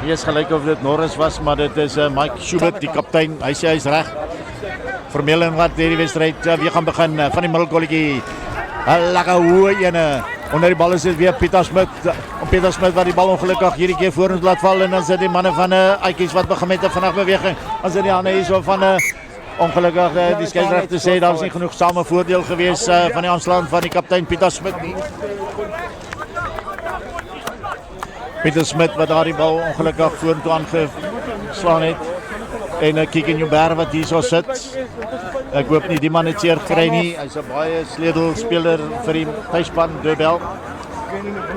Nie is gelyk of dit Norris was, maar dit is Mike Schubert, die kaptein, hy sê hy is reg. Vermeulen wat hierdie wedstryd weer gaan begin, van die middelkolletjie, lekker hoë ene, onder die bal is dit weer Pieter Smit wat die bal ongelukkig hierdie keer voor ons laat val, en dan sit die manne van Aikies wat begin met 'n vinnig beweging, dan sit die hande hier so van ongelukkig die skeieregter sê daar is nie genoeg same voordeel gewees van die aanslaan van die kaptein Pieter Smit nie. Pieter Smit wat daar die bal ongelukkig vorentoe aangeslaan het en Keegan Joubert wat hier so sit. Ek hoop nie die man het seer gekry nie. Hy's 'n baie sleutelspeler vir die tuisspan Deurbel.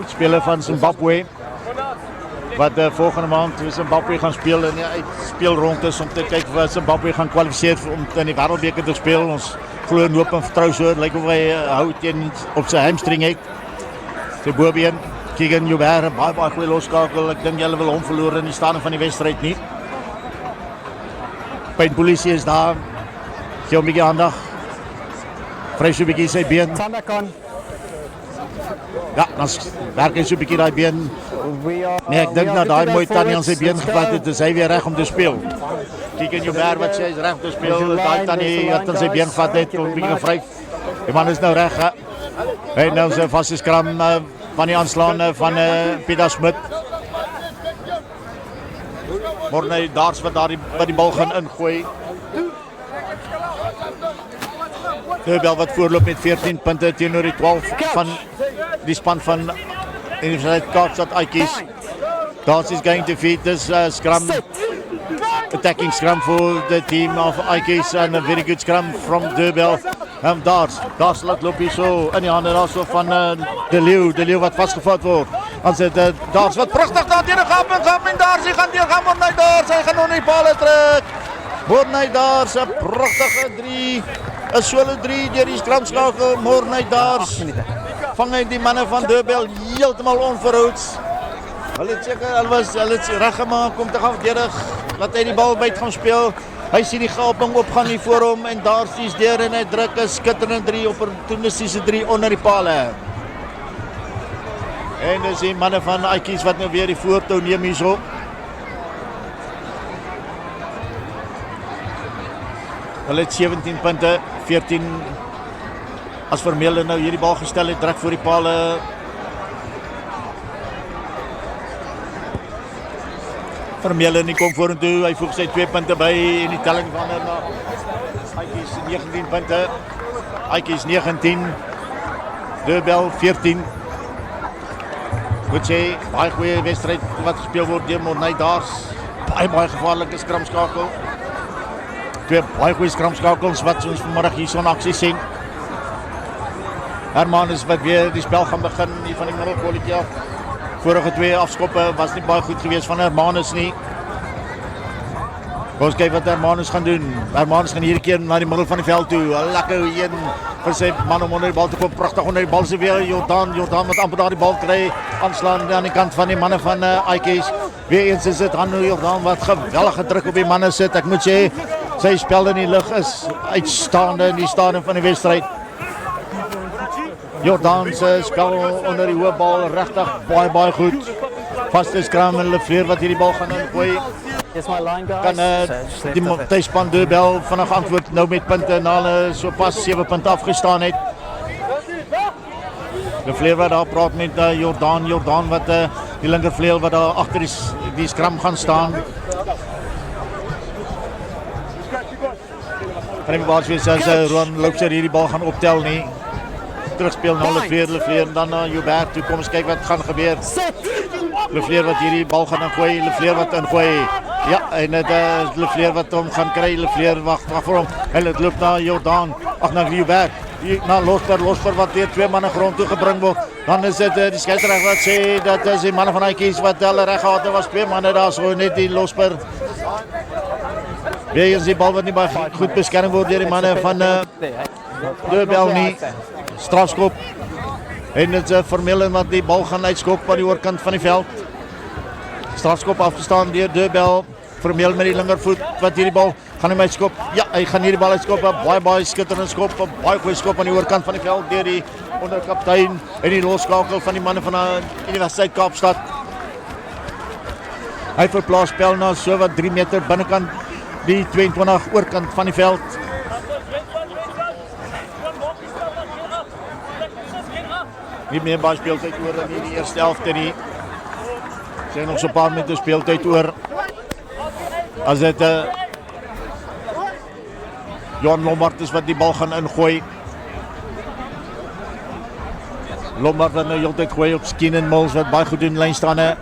Speler van Zimbabwe. wat volgende maand vir Zimbabwe gaan speel in die uitspeelrondes om te kyk of Zimbabwe gaan kwalifiseer om in die Wêreldbeker te speel. Ons glo en hoop en vertrou so, lyk of hy hou teen op sy hamstring het. Sy bobeen, Keegan Joubert, baie goeie loskakel. Ek dink julle wil hom verloor in die stadium van die wedstryd nie. Pynpolisie is daar. Gee hom 'n bietjie aandag. Vry so 'n bietjie sy been. Sandakan. Ja, dan werk hy so 'n bietjie daai been. Nee, ek dink dat daai mooi tannie aan sy been gevat het, is hy weer reg om te speel. Keegan Joubert wat sê hy is reg om te speel. Daai tannie wat aan sy been gevat het, om 'n bietjie gevryf. Die man is nou reg. Hy nou sy vaste skram van die aanslaan van Pieter Smit. Morne Dars wat die bal gaan ingooi. Deurbel wat voorloop met 14 punte teenoor die 12 van die span van Universiteit Kaapstad Aikies. Dars is going to feed this scrum, attacking scrum for the team of Aikies and a very good scrum from Deurbel. Dars laat loop hier so in die hande daar so van De Leeuw wat vastgevat word. Dan sit Dars wat pragtig daar teen gaan en Dars hy gaan deurgaan Morne Dars, hy gaan onder die paal trek. Morne Dars 'n pragtige 3, 'n solo 3 deur die skramskakel. Morne Dars vang hy die manne van Deurbel heeltemal onverhoods. Hulle het seker hulle het reg gemaak om te gaan verdedig, laat hy die bal byt gaan speel. Hy sien die gaping opgaan hier voor hom en daar sies deur en hy druk 'n skitterende 3 opportunistiese 3 onder die pale. En dis die manne van Aikies wat nou weer die voortou neem hierso. Hulle het 17 punte, 14 as Vermeulen nou hierdie bal gestel het, druk voor die pale. Vermeulen nie kom vorentoe, hy voeg sy 2 punte by en die telling verander na Aikies 19 punte. Aikies 19, Deurbel 14. Moet sê, baie goeie wedstryd wat gespeel word deur Morne Dars. Baie gevaarlike skramskakel. 2 baie goeie skramskakels wat ons vanmiddag hier so in aksie sien. Hermanus wat weer die spel gaan begin hier van die middelkolletjie af. Vorige 2 afskoppe was nie baie goed geweest van Hermanus nie. Ons kyk wat Hermanus gaan doen. Hermanus gaan hierdie keer na die middel van die veld toe. 'n Lekker een vir sy man om onder die bal te kom. Pragtig onder die bal se weer Jordan wat amper daar die bal kry. Aanslaan aan die kant van die manne van Aikies. Weer eens is dit Jordan wat geweldige druk op die manne sit. Ek moet sê sy spel in die lug is uitstaande in die stadium van die wedstryd. Jordan se spel onder die hoë bal regtig baie goed. Vaste skram en Lefleur wat hierdie bal gaan ingooi. Kan die tuisspan Deurbel vinnig antwoord nou met punte na hulle so pas 7 punte afgestaan het. Lefleur wat daar praat met Jordan wat die linkervleuel wat daar agter die skram gaan staan. Kan nie baas wees as Ron Loubser hierdie bal gaan optel nie. Terugspeel na Lefleur en dan na Joubert toe. Kom ons kyk wat gaan gebeur. Lefleur wat hierdie bal gaan ingooi, Lefleur wat ingooi. Ja, en dit Lefleur wat hom gaan kry. Lefleur wag vir hom. Hy loop na Jordan, ag na Joubert. Na Losper wat weer 2 manne grond toe gebring word. Dan is dit die skeieregter wat sê dat is die manne van Aikies wat hulle reg gehad het, was 2 manne daar so net die Losper. Weer eens die bal wat nie baie goed beskerm word deur die manne van Deurbel nie. Strafskop. En dit is Vermeulen wat die bal gaan uitskop aan die oorkant van die veld. Strafskop afgestaan deur Deurbel. Vermeulen met die linkervoet wat hierdie bal gaan hom uitskop. Ja, hy gaan hierdie bal uitskop. Baie skitterende skop, baie goeie skop aan die oorkant van die veld deur die onderkaptein en die loskakel van die manne van Universiteit Kaapstad. Hy verplaas spel na so wat 3 meter binnekant die 22 oorkant van die veld. Nie meer baie speeltyd oor in die eerste helfte nie. Sy nog so 'n paar minute speeltyd oor. As dit Johan Lombard is wat die bal gaan ingooi. Lombard wat nou heeltyd gooi op Skinner Mills wat baie goed doen lynstaande.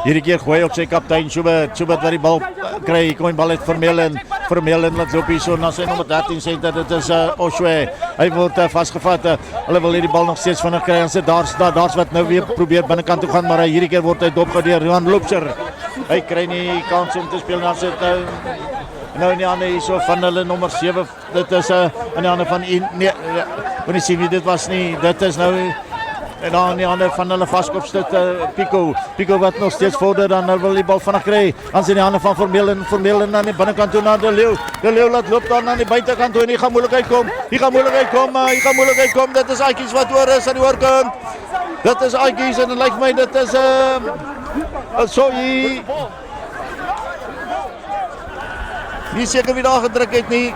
Hierdie keer gooi op sy kaptein Schubert wat die bal kry. Kom die bal uit Vermeulen. Vermeulen laat loop hier so na sy nommer 13 senter, dit is Oshwe. Hy word vasgevat. Hulle wil hierdie bal nog steeds vinnig kry en daar's wat nou weer probeer binnekant toe gaan, maar hierdie keer word hy dopgehou deur Johan Loopser. Hy kry nie kans om te speel, dan sit nou in die hande hierso van hulle nommer 7. Dit is in die hande van kon nie sien wie dit was nie. Dit is nou en dan in die hande van hulle vaskopstit Pico. Pico wat nog steeds vorder, dan wil die bal vinnig kry. Dan is in die hande van Vermeulen aan die binnekant toe na De Leeu. De Leeu laat loop dan aan die buitekant toe en hier gaan moeilikheid kom. Hier gaan moeilikheid kom. Dit is Aitjies wat oor is aan die oorkant. Dit is Aitjies en dit lyk my dit is sorry. Nie seker wie daar gedruk het nie.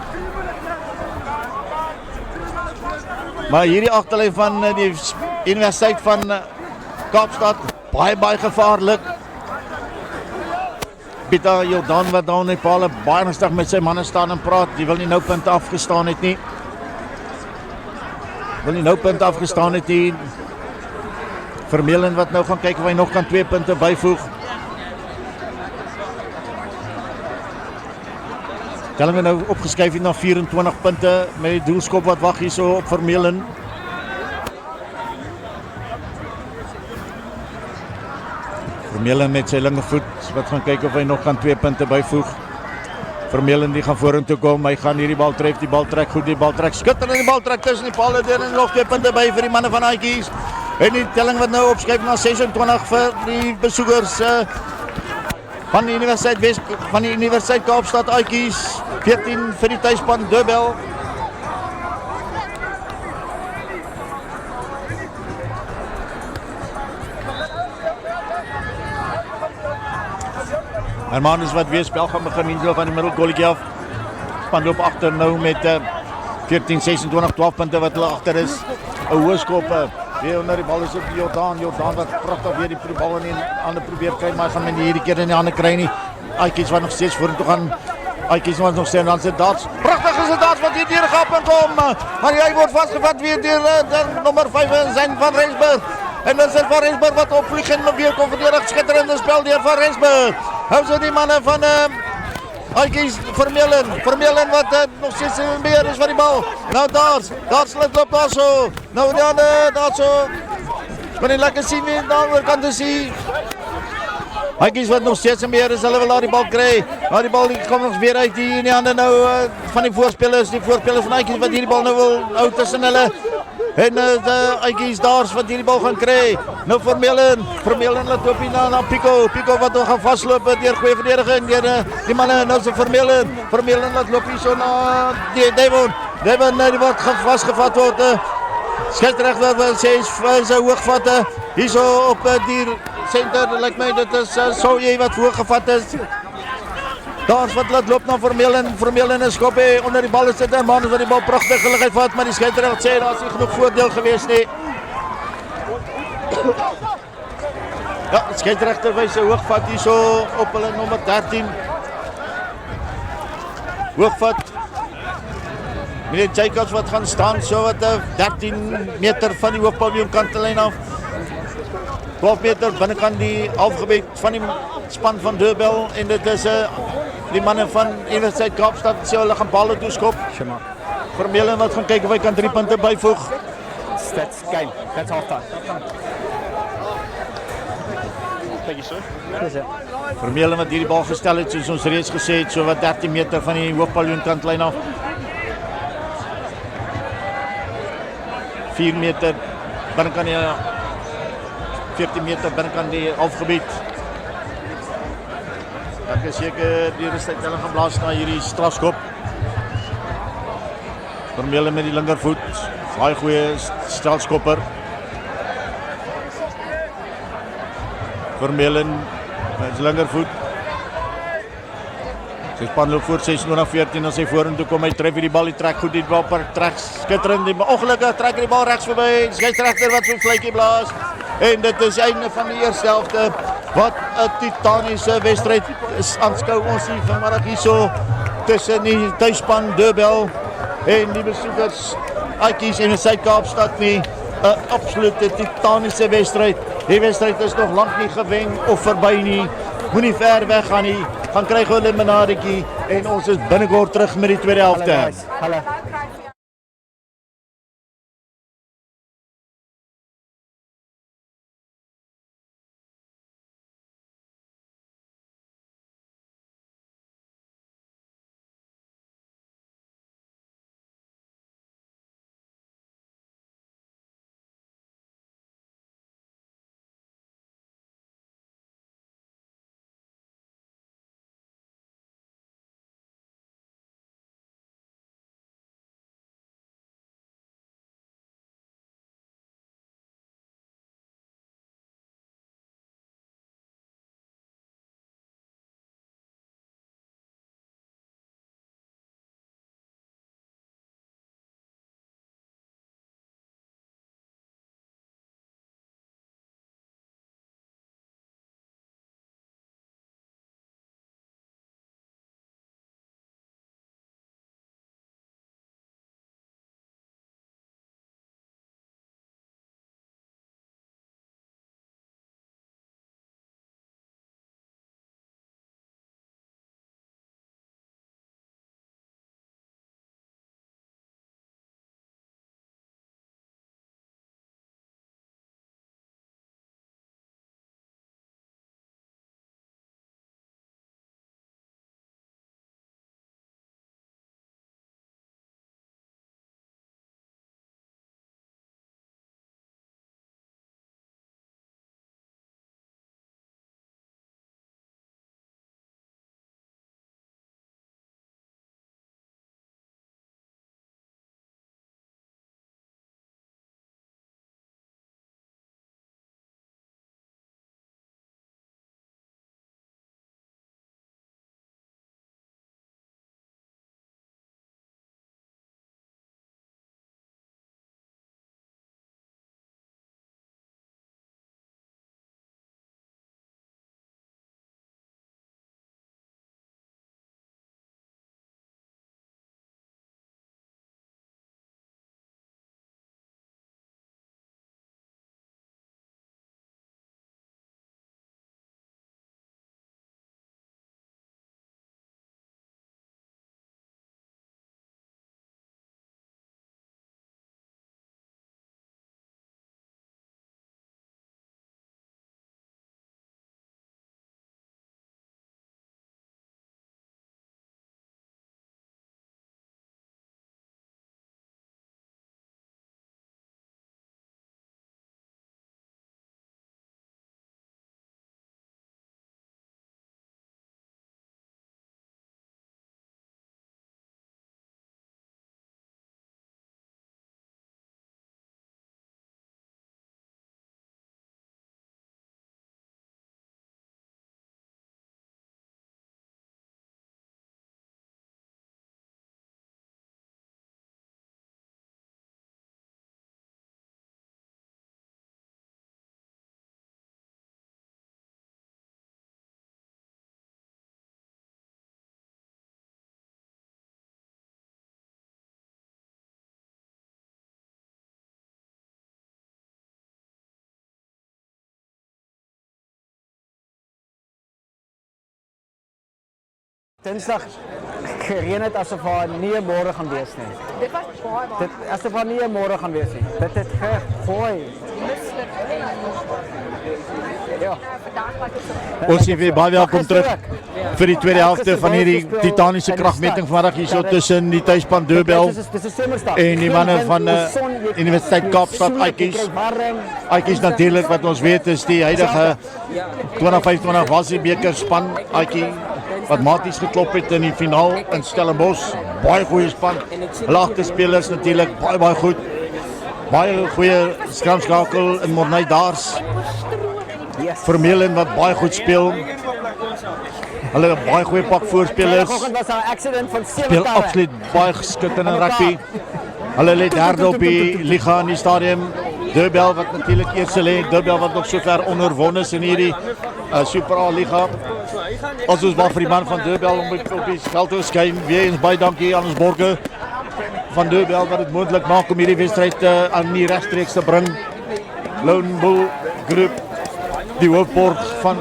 Maar hierdie agterlyn van die Universiteit van Kaapstad, baie gevaarlik. Pieter Jordan wat daar in die paal baie ernstig met sy manne staan en praat. Die wil nie nou punt afgestaan het nie. Vermeulen wat nou gaan kyk of hy nog kan 2 punte byvoeg. Telling nou opgeskuif het na 24 punte met die doelskop wat wag hierso op Vermeulen. Vermeulen met sy linkervoet wat gaan kyk of hy nog kan 2 punte byvoeg. Vermeulen die gaan vorentoe kom, hy gaan hierdie bal tref, die bal trek goed, die bal trek skitterend, die bal trek tussen die palle deur en nog 2 punte by vir die manne van Aitjies. En die telling wat nou opskuif na 26 vir die besoekers van die Universiteit Kaapstad Aitjies. 14 vir die tuisspan Dubbel. Hermanus wat weer spel gaan begin in van die middelgolletjie af. Span loop agter nou met 14, 26, 12 punte wat hulle agter is. 'n Hoë skop weer onder die bal is op Jordan wat pragtig weer die bal in die hande probeer kry, maar gaan men hierdie keer in die hande kry nie. Aitjies wat nog steeds vorentoe gaan. Aitjies wat nog steeds dan sit Darts. Pragtig is dit Darts wat hier deur gehap en kom. Maar hy word vasgevat weer deur nommer 5 en zijn van Rensburg. En dan is Van Rensburg wat opvlieg en weer kom verdedig. Schitterende spel deur Van Rensburg. Hou so die manne van Aitjies Vermeulen wat nog steeds in beheer is van die bal. Nou Darts laat loop daar so. Nou die ander daar so. Maar jy lekker sien wie daar kan te sien. Aitjies wat nog steeds in beheer is, hulle wil daar die bal kry. Maar die bal die kom nog weer uit hier in die hande nou van die voorspelers van Aitjies wat hierdie bal nou wil hou tussen hulle. En Aitjies Darts wat hierdie bal gaan kry. Nou Vermeulen laat loop hier na Pico wat nog gaan vasloop deur goeie verdediging deur die manne nou se Vermeulen laat loop hier so na die Devon die wat vasgevat word. Skeieregter wat sê sy hoogvatte hierso op die center, lyk my dit is Soye wat voorgevat is. Darts wat laat loop na Vermeulen is skop onder die bal is dit Hermanus wat die bal pragtig gelukkig vat, maar die skeieregter sê daar is nie genoeg voordeel gewees nie. Ja, die skeieregter wys sy hoogvat hierso op hulle nommer 13. Hoogvat. Meneer Jacobs wat gaan staan so wat 13 meter van die hoofpaviljoen kantlyn af. 12 meter binnekant die halfgebied van die span van Durbel en dit is die manne van Universiteit Kaapstad sê hulle gaan balle toeskop. Vermeulen wat gaan kyk of hy kan 3 punte byvoeg. That's game. That's half time. Thank you, sir. Vermeulen wat hierdie bal gestel het soos ons reeds gesê het so wat 13 meter van die hoofpaviljoen kantlyn af. 4 meter binnekant die 14 meter binnekant die halfgebied. Ek is seker die resultaat gaan blaas na hierdie strafskop. Vermeulen met die linkervoet, baie goeie stelskopper. Vermeulen met sy linkervoet. Sy span loop voor 26-14 as hy vorentoe kom, hy tref hierdie bal, hy trek goed die bal, trek skitterend, die ongelukkig trek die bal regs verby, skeieregter wat so vletjie blaas. En dit is einde van die eerste helfte. Wat 'n titaniese wedstryd is aanskou ons hier vanmiddag hierso tussen die tuisspan Durbel en die besoekers Aitjies en Suid-Kaapstad nie. 'n Absolute titaniese wedstryd. Die wedstryd is nog lank nie gewen of verby nie. Moenie ver weg gaan nie. gaan kry gou 'n limonadetjie en ons is binnekort terug met die tweede helfte. Hallo. Dinsdag gereën het asof haar nie 'n môre gaan wees nie. Dit was baie baie. Dit asof haar nie 'n môre gaan wees nie. Dit het gegooi. Ja. Vandag was dit Ons sê weer baie welkom terug vir die tweede helfte van hierdie titaniese kragmeting vanmiddag hierso tussen die tuisspan Deurbel Dis 'n somerdag. en die manne van Universiteit Kaapstad Aatjies. Aatjies natuurlik wat ons weet is die huidige 2025 was die beker span Aatjie wat maties geklop het in die finaal in Stellenbosch. Baie goeie span. Lagte spelers natuurlik baie goed. Baie goeie skramskakel in Morney Daars. Vermeulen wat baie goed speel. Hulle het baie goeie pak voorspelers. Vanoggend was daar 'n accident van 7 Speel talle. absoluut baie geskiktend in rugby. Hulle lê derde op die liga in die stadium. Deurbel wat natuurlik eerste lê. Deurbel wat nog sover onderwonne is in hierdie Super A liga. Ons is baie vir die man van Deurbel om op die veld te skyn. Weer eens baie dankie aan ons borgers van Deurbel wat dit moontlik maak om hierdie wedstryd aan die regstreeks te bring. Lone Bull Groep, die hoofborg van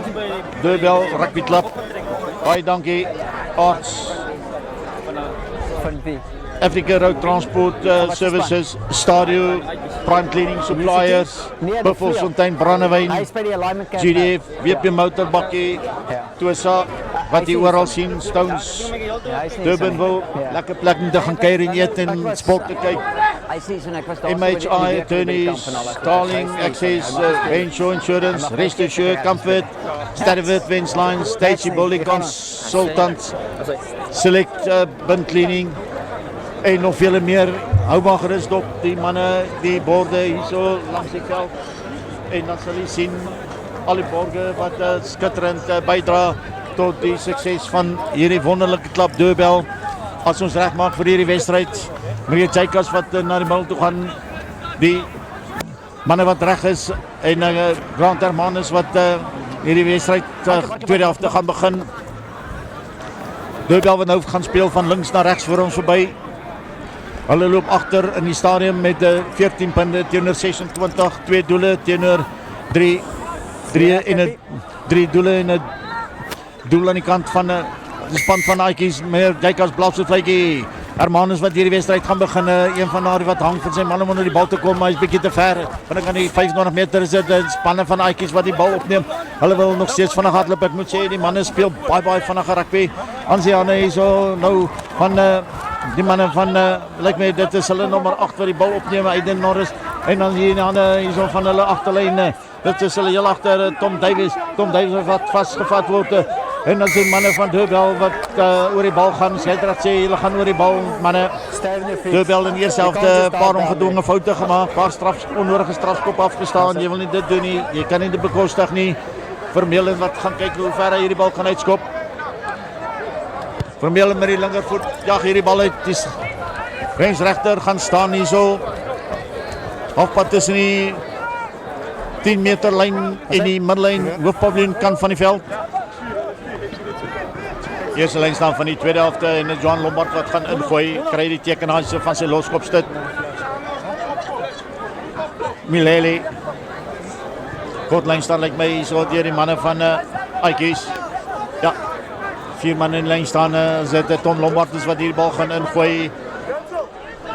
Deurbel Rugby Club, Baie dankie Arts Van wie? Africa Road Transport Services, Stadio, Prime Cleaning Suppliers, Nee, Buffelsfontein Brandewyn, Hy is by die alignment camp. GDF, WP Motorbakkie, Tosa, wat jy oral sien, Stones, Ja, hy is nie Durbanville, Ja. lekker plek om te gaan kuier en eet en sport te kyk. Hy sê so ek was daar MHI, Attorneys, Starling, Access, Renshaw Insurance, Rest Assured, Comfort, Stadivert, Wenslines, Stacey Bowling Consultants, Select Bin Cleaning en nog vele meer. Hou maar gerust op, die manne, die borde hierso langs die veld. En dan sal jy sien al die borge wat skitterend bydra tot die sukses van hierdie wonderlike klub Doorbell. As ons regmaak vir hierdie wedstryd, meneer Jacobs wat na die middel toe gaan, die manne wat reg is en Grant Hermanus wat hierdie wedstryd tweede helfte gaan begin. Doorbell wat nou gaan speel van links na regs voor ons verby. Hulle loop agter in die stadium met 14 punte teenoor 26, 2 doele teenoor 3 doele en 'n doel aan die kant van die span van Aitjies. Meneer Jacobs blaf so vletjie. Hermanus wat hierdie wedstryd gaan begin, een van daardie wat hang vir sy man om onder die bal te kom, maar hy's bietjie te ver. Want aan die 25 meter is dit spanne van Aitjies wat die bal opneem. Hulle wil nog steeds vinnig hardloop. Ek moet sê die manne speel baie vinnige rugby. Ansiane hierso nou van die manne van lyk my dit is hulle nommer 8 wat die bal opneem, Aiden Norris, en dan hier die ander hierso van hulle agterlyn. Dit is hulle heel agter Tom Davies wat vasgevat word. En dan sien manne van Doorbell wat oor die bal gaan. Sheldrak sê hulle gaan oor die bal, manne. Doorbell in die eerste helfte paar ongedwonge foute gemaak, paar onnodige strafskop afgestaan. Jy wil nie dit doen nie. Jy kan nie dit bekostig nie. Vermeulen wat gaan kyk hoe ver hy hierdie bal kan uitskop. Vermeulen met die linkervoet jag hierdie bal uit. Die grensregter gaan staan hierso. Halfpad tussen die 10 meter lyn en die middellyn, hoofpaviljoen kant van die veld. Eerste lyn staan van die tweede helfte en Johan Lombard wat gaan ingooi, kry die tekenaarse van sy loskopstit. Milele. Kortlyn staan lyk my so deur die manne van Aitjies. Ja. 4 manne in lyn staan, is dit Tom Lombard is wat hierdie bal gaan ingooi.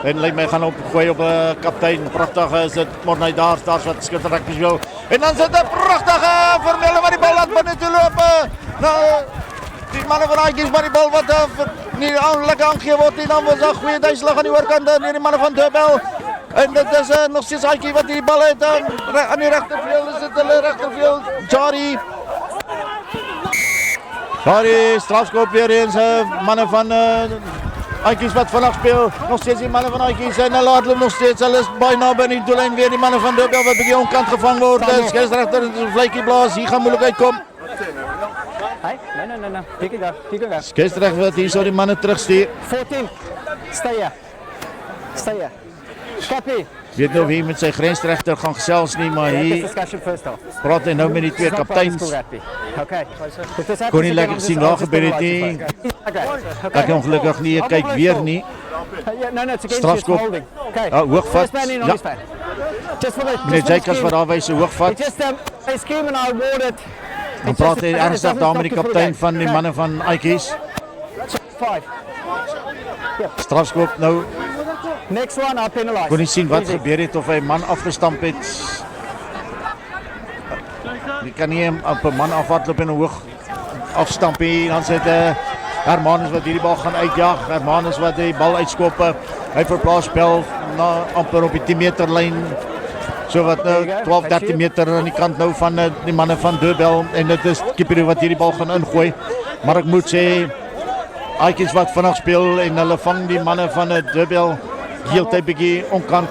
En lyk my gaan opgooi op 'n kaptein. Pragtig is dit Morney daar wat skitterend speel. En dan sit 'n pragtige Vermeulen wat die bal laat binne toe loop. Nou die manne van Aitjies maar die bal wat nie lekker aangegee word nie, dan was daar goeie duiselig aan die oorkant deur die manne van Doorbell. En dit is nog steeds Aitjie wat die bal het aan die regtervleuel, is dit hulle regtervleuel Jari strafskop weer eens manne van Aitjies wat vandag speel, nog steeds die manne van Aitjies en hulle hardloop nog steeds, hulle is baie naby die doellyn weer die manne van Doorbell wat bietjie onkant gevang word. Skeieregter in vletjie blaas, hier gaan moeilikheid kom. Hey, no. Take it go. Skeieregter wat hier so die manne terugstuur. 14. Stay here. Copy. Weet nou wie met sy grensregter gaan gesels nie, maar hier Discussion first off. praat hy nou met die twee kapteins. Okay. Kon nie lekker sien waar gebeur het nie. Ek kan ongelukkig nie kyk weer nie. No, it's against Strafskop. holding. Okay. Hoogvat. First man in, Ja. always fan. Just for the Meneer Jacobs wat daar wys, hoogvat. Just they scheme and I awarded. Dan praat hy ernstig daar met die kaptein van die manne van Aitjies. 5. Strafskop nou. Next one, I'll penalize. Kon nie sien wat Easy. gebeur het of hy 'n man afgestamp het. Jy kan nie op 'n man afhardloop en 'n hoog afstamp nie. Dan sit Hermanus wat hierdie bal gaan uitjag. Hermanus wat die bal uitskop. Hy verplaas spel na amper op die 10 meter lyn. So wat nou 12, 13 meter aan die kant nou van die manne van Doorbell en dit is keeper wat hierdie bal gaan ingooi. Maar ek moet sê Aitjies wat vinnig speel en hulle vang die manne van Doorbell heeltyd bietjie onkant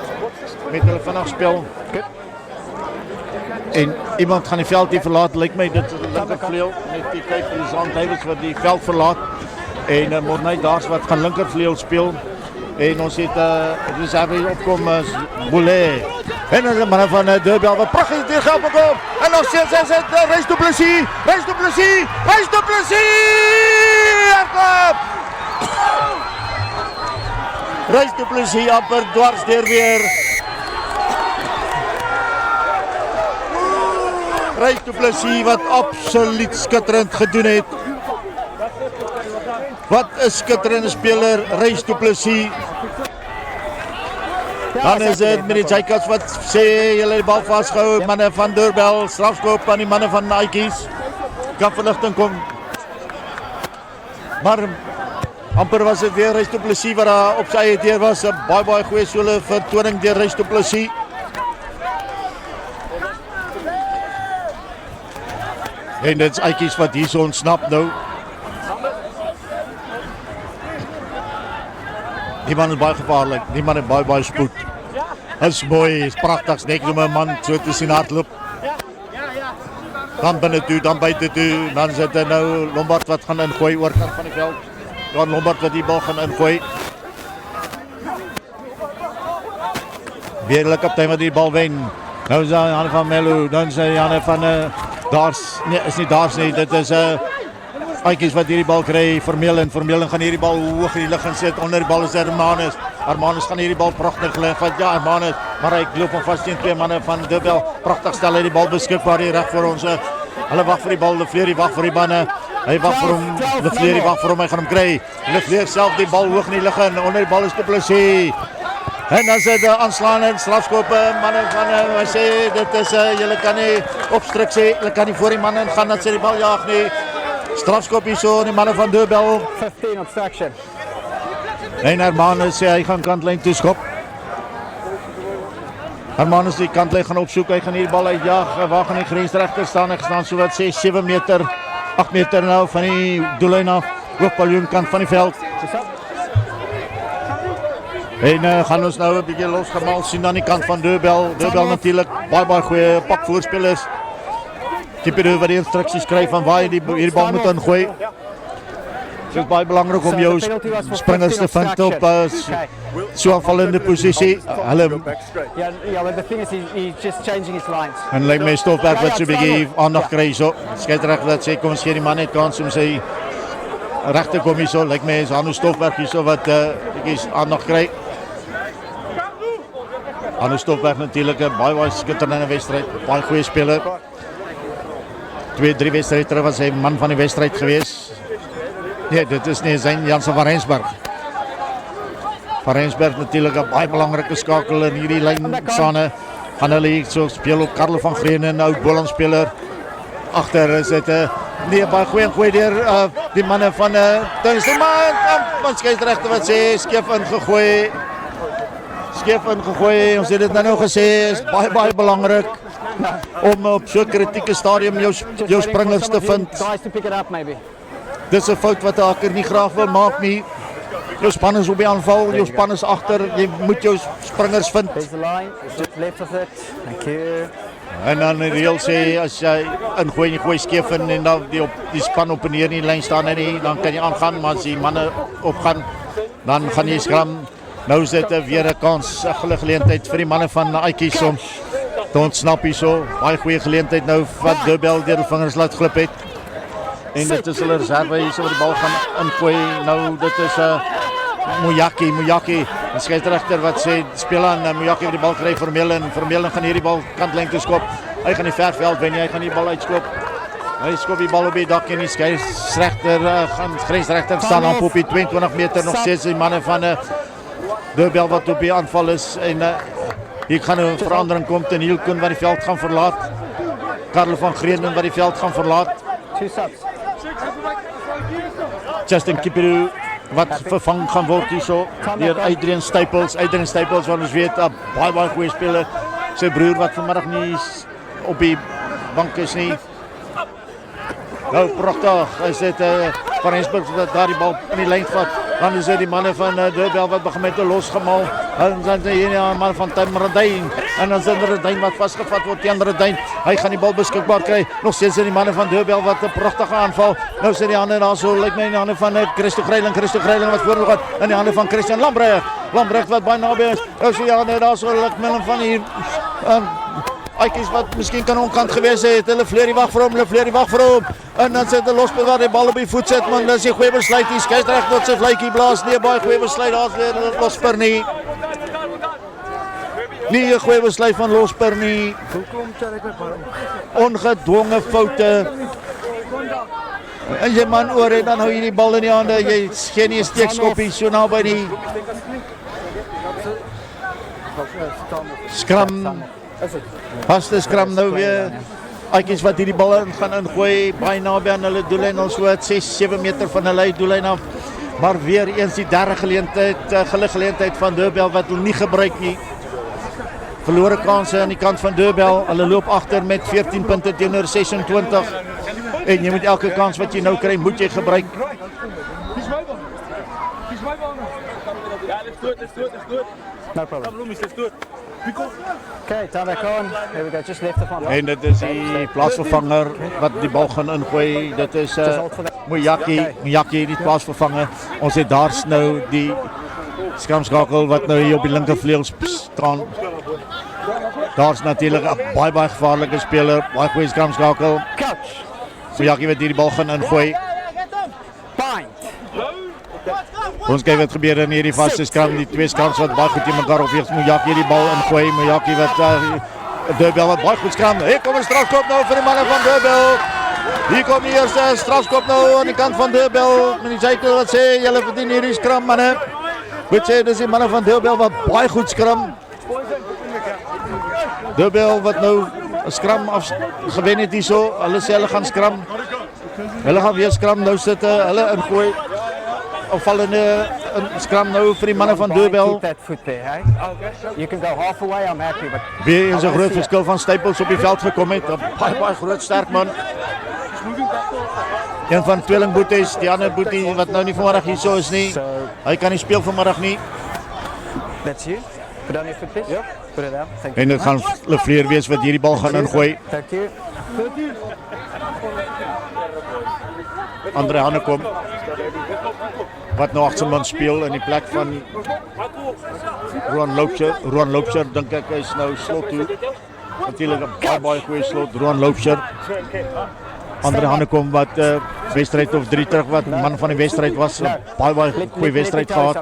met hulle vinnig spel. En iemand gaan die veld hier verlaat, lyk my dit is die linkervleuel met die kyk van Jean Davies wat die veld verlaat en Morney daar wat gaan linkervleuel speel. En ons het reserve hier opkom Boulé. En dan die manne van Doorbell wat pragtig hier geld bekom. En nog steeds is dit Reis du Plessis. Hardloop! Reis du Plessis amper dwars deur weer. Reis du Plessis wat absoluut skitterend gedoen het. Wat 'n skitterende speler, Reis Du Plessis. Dan is dit met die Jacobs wat sê, julle die bal vasgehou, manne van Deurbel, strafskop aan die manne van Nike's. Kan verligting kom. Maar amper was dit weer Reis Du Plessis wat daar op sy eie deur was, 'n baie goeie solo vertoning deur Reis Du Plessis. En dit is uitjies wat hier so ontsnap nou. Die man is baie gevaarlik, die man het baie spoed. Dit is mooi, is pragtig, net om 'n man so te sien hardloop. Dan binne toe, dan buite toe, dan sit hy nou Lombard wat gaan ingooi oorkant van die veld. Dan Lombard wat die bal gaan ingooi. Weer die kaptein wat die bal wen. Nou is hy Jan van Melo, dan is hy Jan van Daars, nee, is nie Daars nie, dit is Aitjies wat hierdie bal kry, Vermeulen gaan hierdie bal hoog in die lug insit, onder die bal is Hermanus gaan hierdie bal pragtig lig, van ja Hermanus, maar hy loop hom vas teen twee manne van Deurbel, pragtig stel hy die bal beskikbaar hier reg voor ons, hulle wag vir die bal, Lefleur wag vir die manne, hy wag vir hom, Lefleur wag vir hom, hy gaan hom kry, Lefleur self die bal hoog in die lug in, onder die bal is Du Plessis, en dan sit aanslaan en strafskoppe, manne van, hy sê, dit is, julle kan nie opstrik sê, julle kan nie voor die manne gaan, dat sê die bal jaag nie, strafskop hier so, die manne van Deurbel. 15 obstruction. En Hermanus sê, hy gaan kantlyn toeskop. Hermanus die kantlyn gaan opsoek, hy gaan hier die bal uitjaag, waar gaan die grensregter staan, hy staan so wat 6, 7 meter, 8 meter nou van die doellyn af, hoofpaljoen kant van die veld. En gaan ons nou 'n bietjie losgemaal sien aan die kant van Deurbel. Deurbel natuurlik baie goeie pak voorspelers. Keeper wat die instruksies kry van waar jy hierdie bal moet ingooi. Dit is baie belangrik om jou springers te vind op so aanvallende posisie. Hulle Yeah, but the thing is he's just changing his lines. en lyk my Stofberg wat so 'n bietjie aandag kry so. Skeieregter wat sê kom ons gee die man net kans om sy regte kom hier so. Lyk my is Hanno Stofberg hier so wat bietjie aandag kry. Hanno Stofberg natuurlik 'n baie skitterende wedstryd, baie goeie speler. 2-3 wedstryde terug was hy man van die wedstryd gewees. Nee, dit is nie zijn Jansen van Rensburg. Van Rensburg natuurlik 'n baie belangrike skakel in hierdie lyn sane. Gaan hulle hier so speel op Karlo van Greene, 'n ou Boland speler. Agter is dit 'n nee, baie goeie deur die manne van Tuinsterman. Man skeieregter wat sê skeef ingegooi. Ons het dit nou gesê, is baie belangrik om op so 'n kritieke stadium jou springers te vind. Guys to pick it up maybe. Dis 'n fout wat Haker nie graag wil maak nie. Jou span is op die aanval, jou span is agter, jy moet jou springers vind. There's the line, just left of it. Thank you. En dan die reël sê as jy ingooi en jy gooi skeef in en dan die span op en neer in die lyn staan en nie, dan kan jy aangaan, maar as die manne opgaan, dan gaan jy skram. Nou is dit weer 'n kans, 'n geleentheid vir die manne van Aitjies om te ontsnap hierso. Baie goeie geleentheid nou wat Deurbel deur die vingers laat glip het. En dit is hulle reserve hierso wat die bal gaan ingooi. Nou dit is Mojaki, 'n skeieregter wat sê speel aan Mojaki wat die bal kry vir Vermeulen gaan hierdie bal kantlyn toe skop. Hy gaan die verveld wen, hy gaan die bal uitskop. Hy skop die bal op die dak en die grensregter staan op die 22 meter nog steeds die manne van Deurbel wat op die aanval is en hier gaan 'n verandering kom ten Hielkoen wat die veld gaan verlaat. Karlo van Greene wat die veld gaan verlaat. 2 subs. Justin Kipiru wat vervang gaan word hierso deur Adrian Staples wat ons weet 'n baie goeie speler. Sy broer wat vanmiddag nie op die bank is nie. Nou pragtig, is dit Van Rensburg wat daar die bal in die lyn vat. Dan is dit die manne van Deurbel wat begin met 'n losgemaal. Dan zijn hier die man van Tim Radyn. En dan is er Radyn wat vastgevat wordt teen Radyn. Hy gaan die bal beskikbaar kry. Nog steeds in die manne van Deurbel wat 'n pragtige aanval. Nou sit die hande daar so, lyk my in die hande van Christo Greiling wat voorloop gaan. In die hande van Christian Lambrecht wat baie naby is. Nou sit die hande daar so, lyk my van hier Aitjies wat miskien kan onkant gewees het. Hulle Fleury wag vir hom. En dan sit hulle lospel waar die bal op die voet sit, man. Dis 'n goeie besluit. Die skeieregter wat sy fluitjie blaas. Nee, baie goeie besluit. Daar's weer Losper nie. Nie 'n goeie besluit van Losper nie. Ongedwonge foute. As jy man oor het, dan hou jy die bal in die hande. Jy gee nie 'n steekskoppie so naby die skram. Vaste skram nou weer. Aitjies wat hierdie bal in gaan ingooi, baie naby aan hulle doellyn, ons so 6-7 meter van hulle doellyn af. Maar weer eens die derde geleentheid van Deurbel wat hulle nie gebruik nie. Verlore kanse aan die kant van Deurbel. Hulle loop agter met 14 punte teenoor 26. En jy moet elke kans wat jy nou kry, moet jy gebruik. He's mobile. Yeah, let's do it. No problem. Come, Loomis, let's do it. Because Okay, time back on. Here we go, just left of one. En dit is die plaasvervanger wat die bal gaan ingooi. Dit is Mojaki het die plaasvervanger. Ons het daar's nou die skramskakel wat nou hier op die linkervleuel staan. Daar's natuurlik 'n baie gevaarlike speler, baie goeie skramskakel. Catch. Mojaki wat hierdie bal gaan ingooi. Bind. Ons kyk wat gebeur in hierdie vaste skram, die twee skrams wat baie goed teen mekaar opweeg. Mojaki hierdie bal ingooi. Mojaki wat Deurbel wat baie goed skram. Hier kom 'n strafskop nou vir die manne van Deurbel. Hier kom die eerste strafskop nou aan die kant van Deurbel. Men sê wat sê julle verdien hierdie skram manne. Goed sê dis die manne van Deurbel wat baie goed skram. Deurbel wat nou 'n skram gewen het hierso. Hulle sê hulle gaan skram. Hulle gaan weer skram nou sit hulle ingooi. Opvallende skram nou vir die manne van Deurbel. Keep that foot there, hey? You can go half away, I'm happy, but Weer eens 'n groot verskil van Staples op die veld gekom het. 'n baie groot sterk man. Een van tweeling Boeties, die ander Boetie wat nou nie vanmiddag hierso is nie. Hy kan nie speel vanmiddag nie. that's you. Put on your foot, please. Yep. Put it down. Thank you. En dit gaan Lefleur wees wat hierdie bal gaan ingooi. Thank you. Andre Hannekom wat nou agterman speel in die plek van Roan Loubser dink ek is nou slot toe. Natuurlik 'n baie goeie slot Roan Loubser. Andre Hannekom wat wedstryd of 3 terug wat man van die wedstryd was, 'n baie goeie wedstryd gehad.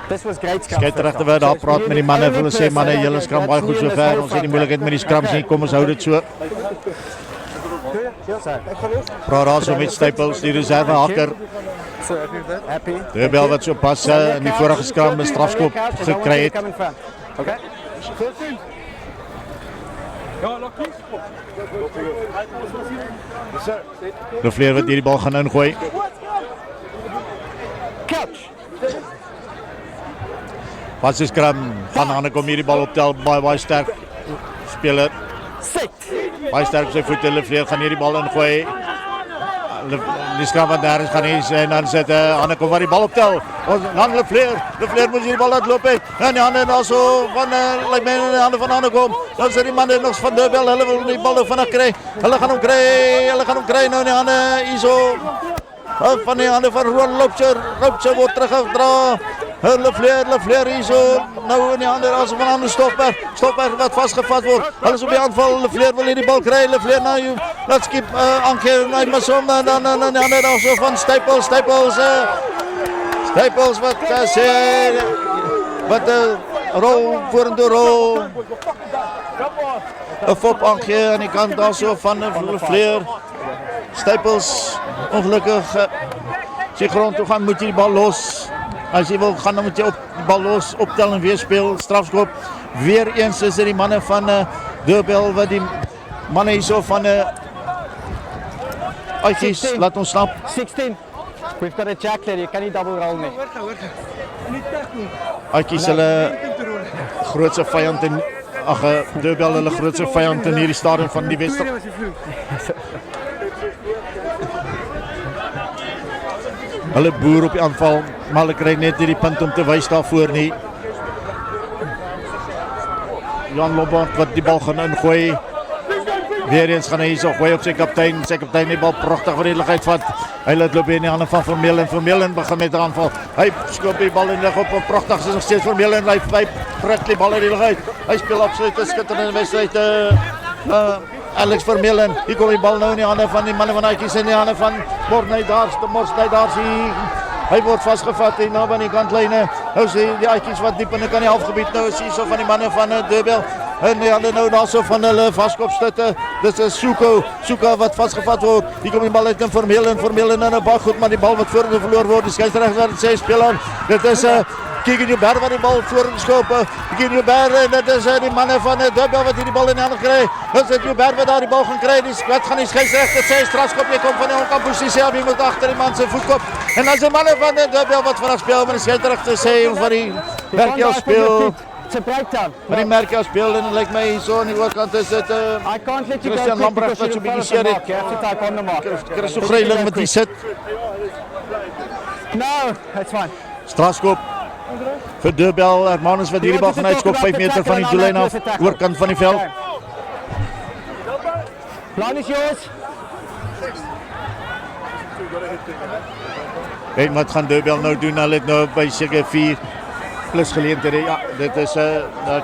This was great scrum. Skeieregter wat daar praat met die manne, hulle sê manne, julle skram baie goed sover. Ons het die moeilikheid met die skrams nie. Kom ons hou dit so. Praat daar so met Staples, die reserve hakker. Happy. Deurbel wat so pas in die vorige skram 'n strafskop gekry het. Okay. Lefleur wat hierdie bal gaan ingooi. Catch. Pas die skram, gaan Hannekom hierdie bal optel, baie sterk speler. Set. Baie sterk op sy voete, Lefleur gaan hierdie bal ingooi. Die skram wat daar is gaan hier en dan sit Hannekom wat die bal optel. Dan Lefleur moet hierdie bal laat loop het. En die hande daar so van like men in die hande van Hannekom. Dan sit die manne nog van Deurbel, hulle wil die bal vinnig kry. Hulle gaan hom kry nou in die hande hierso. Van die hande van Roan Loubser word teruggedra. Lefleur hierso, nou in die hande as van ander Stofberg wat vasgevat word. Hulle is op die aanval, Lefleur wil hierdie bal kry. Lefleur nou, laat skip aankeer, hy mas om dan in die hande daar so van Staples wat sê wat 'n rol vorentoe rol. 'n Fop aankeer aan die kant daar so van Lefleur. Staples ongelukkig sy grond toe gaan, moet jy die bal los. As jy wil gaan, dan moet jy op die bal los, optel en weer speel, strafskop. Weer eens is dit die manne van Deurbel wat die manne hierso van Aitjies laat ons snap. 16. We've got a jack there, you can double roll me. Aitjies hulle grootste vyand in Deurbel hulle grootste vyand in hierdie stadium van die wedstryd. Hulle boer op die aanval, maar hulle kry net nie die punt om te wys daarvoor nie. Jan Lombard wat die bal gaan ingooi. Weer eens gaan hy hierso gooi op sy kaptein die bal pragtig verdedigheid vat. Hy laat loop in die hande van Vermeulen begin met 'n aanval. Hy skop die bal in die lug op 'n pragtig is nog steeds Vermeulen, hy prik die bal uit die lug uit. Hy speel absoluut 'n skitterende wedstryd. Alex Vermeulen, hier kom die bal nou in die hande van die manne van Aitjies in die hande van Morsney daar sien. Hy word vasgevat hier naby aan die kantlyne. Nou sê die Aitjies wat diep in die halfgebied nou is hier so van die manne van Deurbel. En hulle nou daarso van hulle vaskopstutte. Dit is Suka wat vasgevat word. Hier kom die bal uit in Vermeulen in 'n bak goed, maar die bal wat vorentoe verloor word. Die skeieregter sê speel aan. Dit is Keegan Joubert wat die bal voorgeskop. Keegan Joubert en dit is die manne van Dubbel wat hierdie bal in die hande kry. Dis dit Joubert wat daar die bal gaan kry. Wat gaan die skeieregter sê? Strafskop, jy kom van die onkamposisie af, jy moet agter die man se voet kop. En dan is die manne van Dubbel wat vinnig speel, maar die skeieregter sê of wat die Merkel speel. It's a breakdown. Maar die Merkel speel en lyk my hierso aan die oorkant is dit I can't let you Christian go Lambrecht because wat so you're in bietjie front of the seer mark. You have to type on the mark. Christo Greiling met die sit. No, that's fine. Strafskop vir Dubbel. Hermanus wat hierdie bal gaan uitskop 5 meter van die doellyn af, oorkant van die veld. Line is yours. En wat gaan Dubbel nou doen? Hulle het nou by seker 4 plus geleenthede. Ja, dit is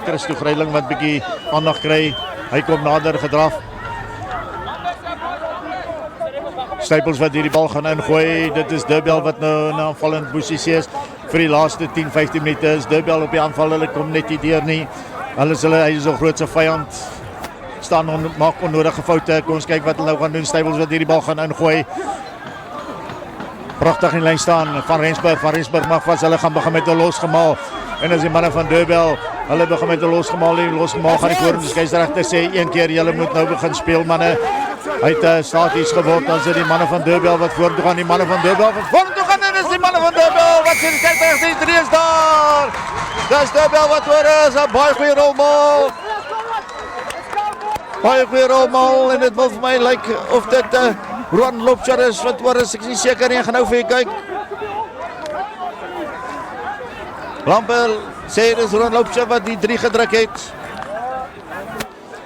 Christo Greiling wat bietjie aandag kry. Hy kom nader gedraf. Staples wat hierdie bal gaan ingooi. Dit is Dubbel wat nou in aanvallende posisie is. Vir die laaste 10-15 minute is Dubbel op die aanval. Hulle kom net nie deur nie. Hy is 'n grootse vyand. Staan maak onnodige foute. Kom ons kyk wat hulle nou gaan doen. Staples wat hierdie bal gaan ingooi. Pragtig in lyn staan van Rensburg mag vas. Hulle gaan begin met 'n losgemaal. En as die manne van Dubbel, hulle begin met 'n losgemaal gaan die vorentoe skeieregter sê een keer julle moet nou begin speel manne. Hy het staties geword, dan is die manne van Dubbel wat vorentoe gaan, die manne van Dubbel wat vorentoe gaan en dis die manne van Dubbel wat sien kyk die is daar. Dis Dubbel wat hoor is 'n baie goeie rolbal. Baie goeie rolbal en dit wil vir my lyk of dit Ron Lopcher is wat hoor is, ek is nie seker nie, ek gaan nou vir jy kyk. Lampel sê dis Ron Lopcher wat die 3 gedruk het.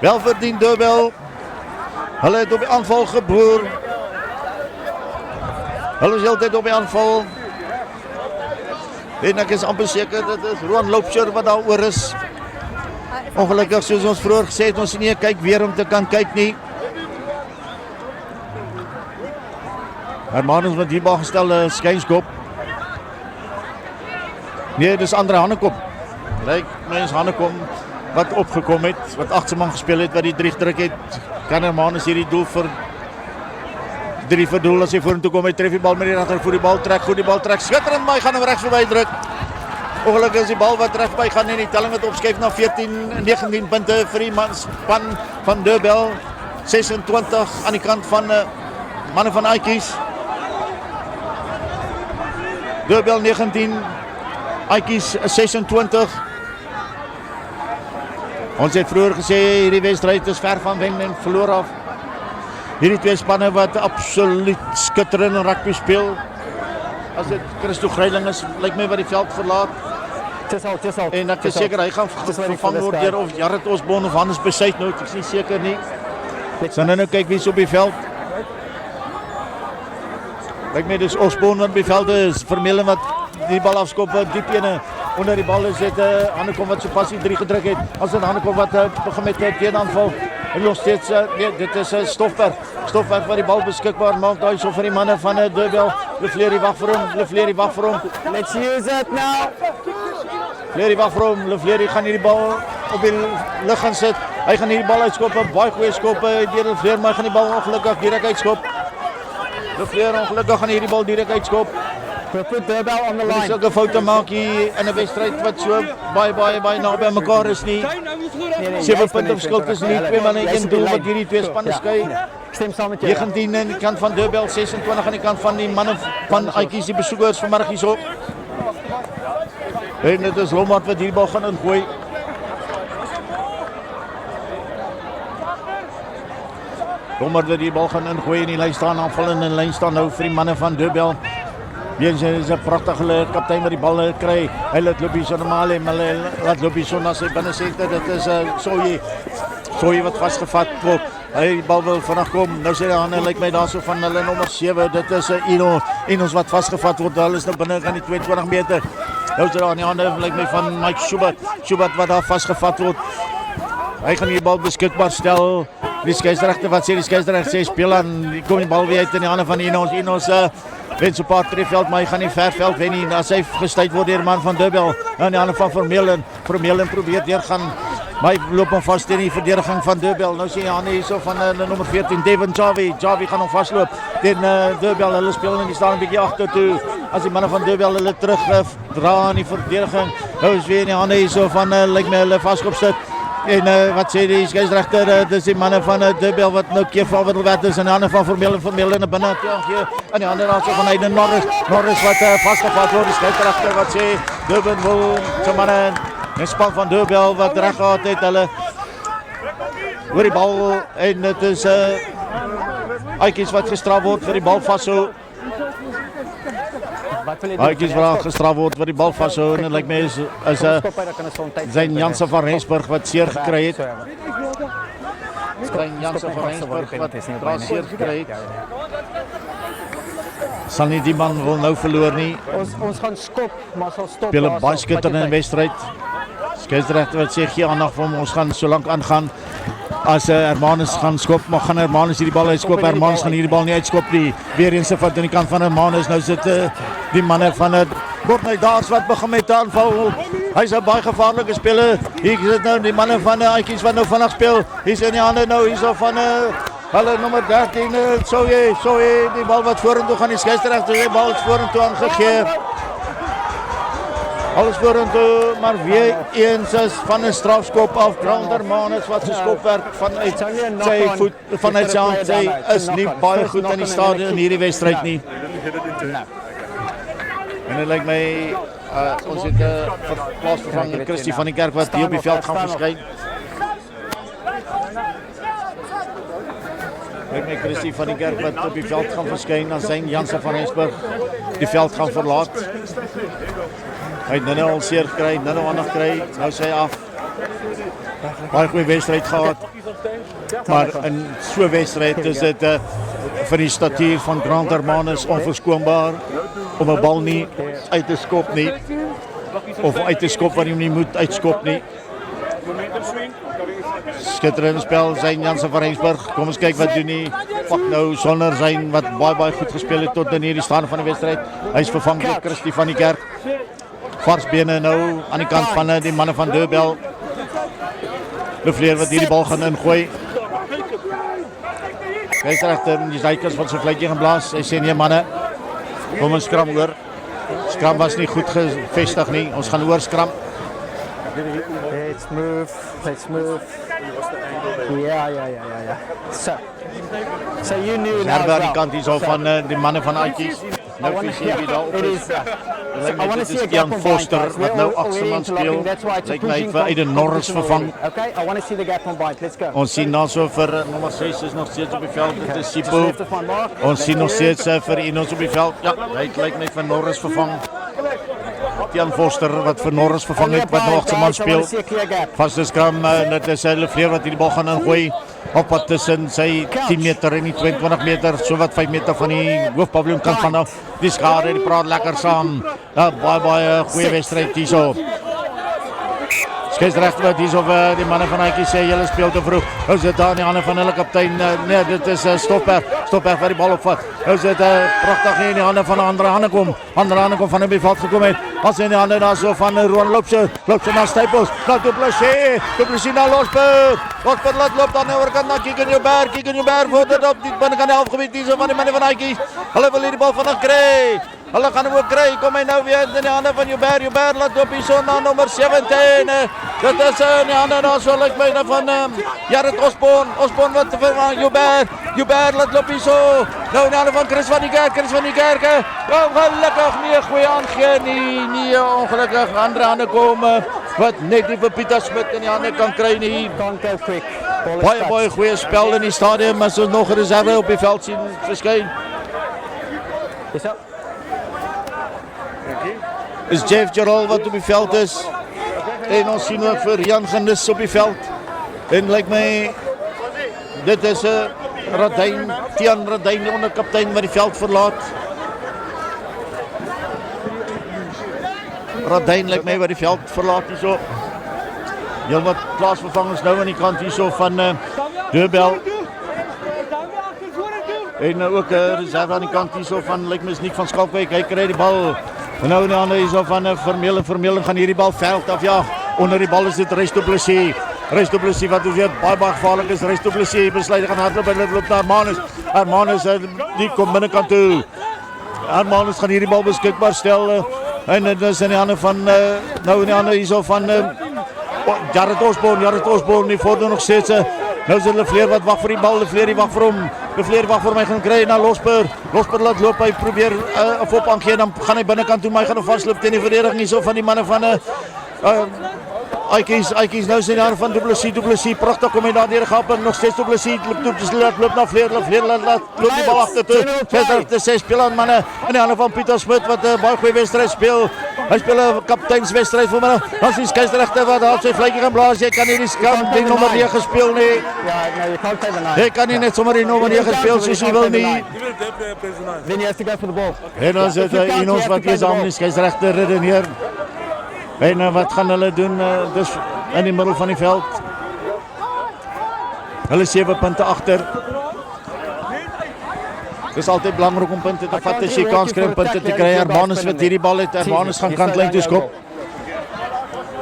Welverdien Dubbel. Hulle het op die aanval geboer. Hulle is heeltyd op die aanval. En ek is amper seker dit is Ron Lopcher wat daar oor is. Ongelukkig soos ons vroeër gesê het, ons nie kyk weer om te kan kyk nie. Hermanus wat hier bal gestel skynskop. Nee, dis Andre Hannekom. Lyk mens Hannekom wat opgekom het, wat agterman gespeel het, wat die 3 gedruk het. Kan Hermanus hierdie doel vir 3 verdoel as hy vorentoe kom, hy tref die bal met die regter voor die bal trek, goed die bal trek, skitterend, maar hy gaan hom regs verby druk. Ongelukkig is die bal wat reg verby gaan en die telling het opskuif na 14-19 punte vir die span van Dubbel. 26 aan die kant van manne van Aitjies. Dubbel 19, Aitjies 26. Ons het vroeër gesê hierdie wedstryd is ver van wen en verloor af. Hierdie twee spanne wat absoluut skitterend rugby speel. As dit Christo Greiling is, lyk my wat die veld verlaat. Dis al. En ek is seker hy gaan vervang word deur of Jared Osborne of Hannes Besuit nou, ek is nie seker nie. Ons gaan nou kyk wie is op die veld. Lyk my dis Osborne wat op die veld is, Vermeulen wat die bal afskop, diep ene onder die bal is dit Hannekom wat sopas die 3 gedruk het. As dit Hannekom wat begin met teenaanval. En nog steeds nee, dit is Stoffberg wat die bal beskikbaar maak daai so vir die manne van Dubbel. Leflerie wag vir hom. Let's use it now. Leflerie wag vir hom. Leflerie gaan hierdie bal op die lug gaan sit. Hy gaan hierdie bal uitskop, 'n baie goeie skop deur Leflerie, maar hy gaan die bal ongelukkig direk uitskop. Leflerie ongelukkig gaan hierdie bal direk uitskop. Put Dubbel on the Dis line. sulke foute maak hier in 'n wedstryd wat so baie naby mekaar is nie. 7 punte verskil tussen die twee manne, een doel wat hierdie twee spanne skei. Stem saam met jou. 19 aan die kant van Dubbel, 26 aan die kant van die manne van Aitjies, die besoekers vanmiddag hierso. En dit is Lombard wat hierdie bal gaan ingooi. Lombard wat die bal gaan ingooi en die lyn staan aanvallende lyn staan nou vir die manne van Dubbel. Weens is 'n pragtige kaptein wat die bal kry. Hy laat loopie so normaal en hy laat loopie so na sy binnesenter. Dit is Soy wat vasgevat word. Hy die bal wil vinnig kom. Nou sê hy lyk my daarso van hulle nommer 7. Dit is Inos wat vasgevat word. Hulle is nou binne aan die 22 meter. Nou sê aan die hande lyk my van Mike Schubert wat daar vasgevat word. Hy gaan die bal beskikbaar stel. Die skeieregter wat sê die skeieregter sê speel aan. Kom die bal weer uit in die hande van Inos wen so 'n paar trefveld, maar hy gaan nie ver veld wen nie. As hy gestuit word deur man van Dubbel aan die hande van Vermeulen probeer deurgaan Maar hy loop hom vas teen die verdediging van Deurbel. Nou sien jy aan hierso van nommer 14 Devin Javi. Javi gaan hom vasloop. Teen Deurbel, hulle speel en die staan 'n bietjie agter toe. As die manne van Deurbel hulle terug dra in die verdediging. Nou is weer in die hande hierso van lyk my hulle vasgop sit. En wat sê die skeieregter, dis die manne van Deurbel wat nou keer wat is in die hande van Vermeulen na binne toe gee. In die hande daarso van Hayden Norris wat vasgevat word. Die skeieregter wat sê Deurbel wil se manne 'n span van Deurbel wat reg gehad het hulle oor die bal en dit is Aitjies wat gestraf word vir die bal vashou. Aitjies wat gestraf word vir die bal vashou en dit lyk my is Zijn Jansen van Rensburg wat seer gekry het. Zijn Jansen van Rensburg wat seer gekry het. Sal nie die man wil nou verloor nie. Ons gaan skop, maar sal stop. Speel 'n baie skitterende wedstryd. Skeieregter wat sê gee aandag vir hom, ons gaan so lank aangaan. As Hermanus gaan skop, maar gaan Hermanus hierdie bal uitskop. Hermanus gaan hierdie bal nie uitskop nie. Weer eens se vat aan die kant van Hermanus. Nou sit die manne van Courtney Daars wat begin met aanval. Hy's 'n baie gevaarlike speler. Hier sit nou die manne van Aitjies wat nou vinnig speel. Hier's in die hande nou hierso van hulle nommer 13. So jy die bal wat vorentoe gaan, die skeieregter die bal vorentoe aangegee. Alles vorentoe, maar weer eens is van 'n strafskop af. Hermanus wat geskop werd vanuit sy voet, vanuit sy hand. Sy is nie baie goed in die stadion in hierdie wedstryd nie. En dit lyk my ons het plaasvervanger Christie van die Kerk wat hier op die veld gaan verskyn. Lyk my Christie van die Kerk wat op die veld gaan verskyn as Zijn Jansen van Rensburg die veld gaan verlaat. Hy het nou al seer gekry, nou aandag kry, nou sy af. Baie goeie wedstryd gehad. Maar in so 'n wedstryd is dit vir die statuur van Grant Hermanus onverskoonbaar om 'n bal nie uit te skop nie. Of uit te skop wat jy nie moet uitskop nie. Skitterende spel, Zijn Jansen van Rensburg. Kom ons kyk wat doen hy. Pak nou sonder Zijn wat baie goed gespeel het tot in hierdie staan van die wedstryd. Hy's vervang deur Christie van die Kerk. Vars bene nou aan die kant van die manne van Deurbel. De Vleer wat hierdie bal gaan ingooi. Skeieregter die Zykers wat sy fluitjie gaan blaas. Hy sê nee manne, kom ons skram oor. Skram was nie goed gevestig nie. Ons gaan oor skram. Let's move. Ja. So you knew now. Daar die kant hier so van die manne van Aitjies. Nou visie wie daar op is. I want to see a Jan gap on Foster bite, guys. wat nou We're agterman speel. interlocking. That's why it's a Lyk my pushing vir Aiden fight. Norris vervang. Okay, I want to see the gap on bite. Let's go. Ons sien dan so vir nommer 6 is nog steeds op die veld. Dit is Just Sipo. left of my mark. Ons sien nog steeds vir Enos op die veld. Ja, hy lyk net vir Norris vervang. Jan Foster wat vir Norris vervang het wat nog agterman Guys, I want to speel. see a clear gap. Vaste skram net is hulle Vleer wat hierdie bal gaan ingooi. Op pad tussen sy 10 meter en die 22 meter, so wat 5 meter van die hoofpaviljoen kant vanaf. Die skare, die praat lekker saam. Ja, baie goeie wedstryd hierso. Skeieregter wat hierso vir die manne van Aitjies sê julle speel te vroeg. Nou sit daar in die hande van hulle kaptein. Nee, dit is Stopberg wat die bal opvat. Nou sit pragtig in die hande van Andre Hannekom van die veld gekom het. As in die hande daar so van Roan Loopse na Staples. Na Du Plessis na Losberg laat loop dan oor kant na Kiekenjouberg voor dit op die binnekant die halfgebied hierso van die manne van Aitjies. Hulle wil hierdie bal vinnig kry. Hulle gaan hom ook kry. Kom hy nou weer in die hande van Joubert laat loop hierso na nommer 17. Dit is in die hande daar so lyk my van Jared Osborne wat vir Joubert laat loop hierso. Nou in die hande van Chris van die Kerk. Ongelukkig nie 'n goeie aangee nie. Nee, ongelukkig ander hande kom wat net nie vir Pieter Smit in die hande kan kry nie. Can't go quick. Ball is Baie goeie spel in die stadion, maar ons nog 'n reserve op die veld sien verskyn. Is up. Is Jeff Gerald wat op die veld is. En ons sien ook vir Jan Genis op die veld. En lyk my dit is 'n Tian Radyn die onderkaptein wat die veld verlaat. Radyn lyk my wat die veld verlaat hierso. Heel wat plaasvervangers nou aan die kant hierso van Deurbel. En ook 'n reserve aan die kant hierso van lyk my is Nick van Skalkwyk. Hy kry die bal. En nou hierso van Vermeulen gaan hierdie bal veld af ja. Onder die bal is dit Resto Plessis. Reis Du Plessis wat ons weet baie gevaarlik is. Reis Du Plessis besluit hy gaan hardloop en loop na Hermanus. Hermanus die kom binnekant toe. Hermanus gaan hierdie bal beskikbaar stel en dit is in die hande van nou in die hande hierso van Jared Osborne die vorder nog steeds. Nou is Lefleur wat wag vir die bal, Lefleur wag vir hom. Lefleur wag vir hom, hy gaan kry na Losper. Losper laat loop, hy probeer 'n fop aangee, dan gaan hy binnekant toe, maar hy gaan hom vasloop teen die verdediging hierso van die manne van Aikies nou sien daar van Du Plessis, pragtig kom hy daar deur gehap, nog steeds Du Plessis loop na Fleur laat loop die bal agtertoe. Verder te 6 speel aan manne in die hande van Pieter Smit wat 'n baie goeie wedstryd speel. Hy speel 'n kapteinswedstryd vir manne. Dan is die skeieregter wat daar sy vletjie gaan blaas. Jy kan nie die nommer 9 speel nie. Ja, nou jy kan kyk daarna. Jy kan nie net sommer die nommer 9 speel soos jy wil nie. Then he has to go for the ball. En dan sit hy in ons wat hier saam die skeieregter redeneer. En wat gaan hulle doen dus in die middel van die veld? Hulle 7 punte agter. Dis altyd belangrik om punte te vat as jy kans kry om punte te kry. Hermanus wat hierdie bal het, Hermanus gaan kantlyn toe skop.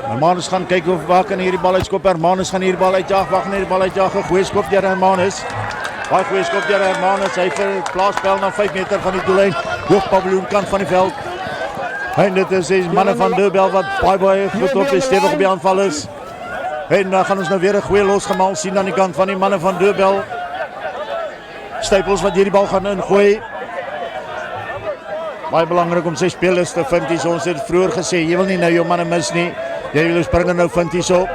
Hermanus gaan kyk of waar kan hierdie bal uitskop. Hermanus gaan hierdie bal uitjaag, wag net hierdie bal uitjaag. 'n Goeie skop deur Hermanus. Baie goeie skop deur Hermanus. Hy vir plaasspel na 5 meter van die doellyn. Hoog paviljoen kant van die veld. En dit is die manne van Deurbel wat baie goed op die stewig op die aanval is. En dan gaan ons nou weer 'n goeie losgemaal sien aan die kant van die manne van Deurbel. Staples wat hierdie bal gaan ingooi. Baie belangrik om sy spelers te vind hier. Ons het vroeër gesê, jy wil nie nou jou manne mis nie. Jy wil springe nou vind hierso.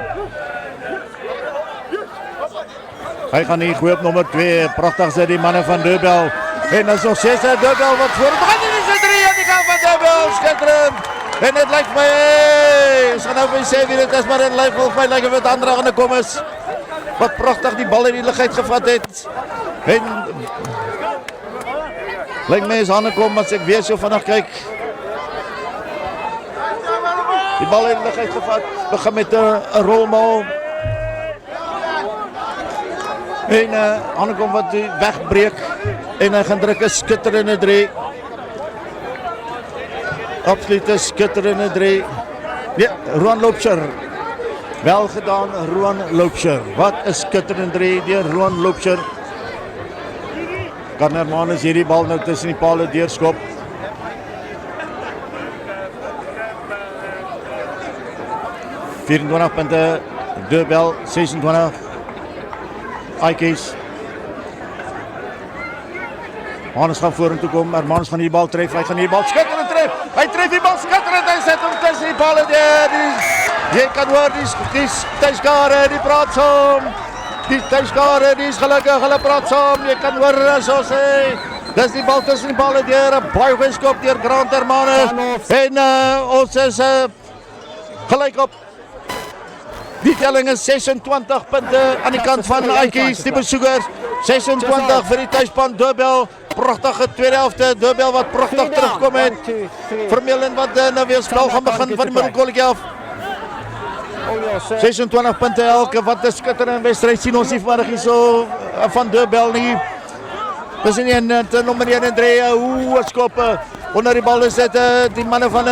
Hy gaan hier gooi op nommer 2. Pragtig sit die manne van Deurbel. En dan is nog 6 Deurbel wat voor. Begin die 3 aan die kant van Deurbel. Skitterend. En dit lyk my, ons gaan nou vir sê wie dit is, maar dit lyk volgens my lyk of dit ander aan die kom is. Wat pragtig die bal in die lug uitgevat het. En lyk my is hande kom as ek weer so vinnig kyk. Die bal in die lug uitgevat, begin met 'n rolmal. En hande kom wat wegbreek en hy gaan druk 'n skitterende 3. Absolute skitterende 3. Ja, Roan Loopscher. Wel gedaan, Roan Loopscher. Wat 'n skitterende 3 deur Roan Loopscher. Kan Hermanus hierdie bal nou tussen die palle deurskop. ...24 punte, Deurbel 26. Aikies. Hermanus gaan vorentoe kom, Hermanus gaan die bal tref, hy gaan die bal skitterend tref. Hy tref die bal skitterend, hy sit hom tussen die palle deur. Jy kan hoor die tuiskare, die praat saam. Die tuiskare, die is gelukkig, hulle praat saam. Jy kan hoor as ons sê, dis die bal tussen die palle deur, 'n baie goeie skop deur Grant Hermanus. En ons is gelyk op. Die telling is 26 punte aan die kant van Aikies, die besoekers. 26 vir die tuisspan Deurbel. Pragtige tweede helfte, Deurbel wat pragtig terugkom het. Vermeulen wat nou weer spel gaan begin van die middelkolletjie af. 26 punte elke, wat 'n skitterende wedstryd sien ons nie vandag hierso van Deurbel nie. Dis in nommer 1 en 3, wat skoppe. Onder die bal is dit die manne van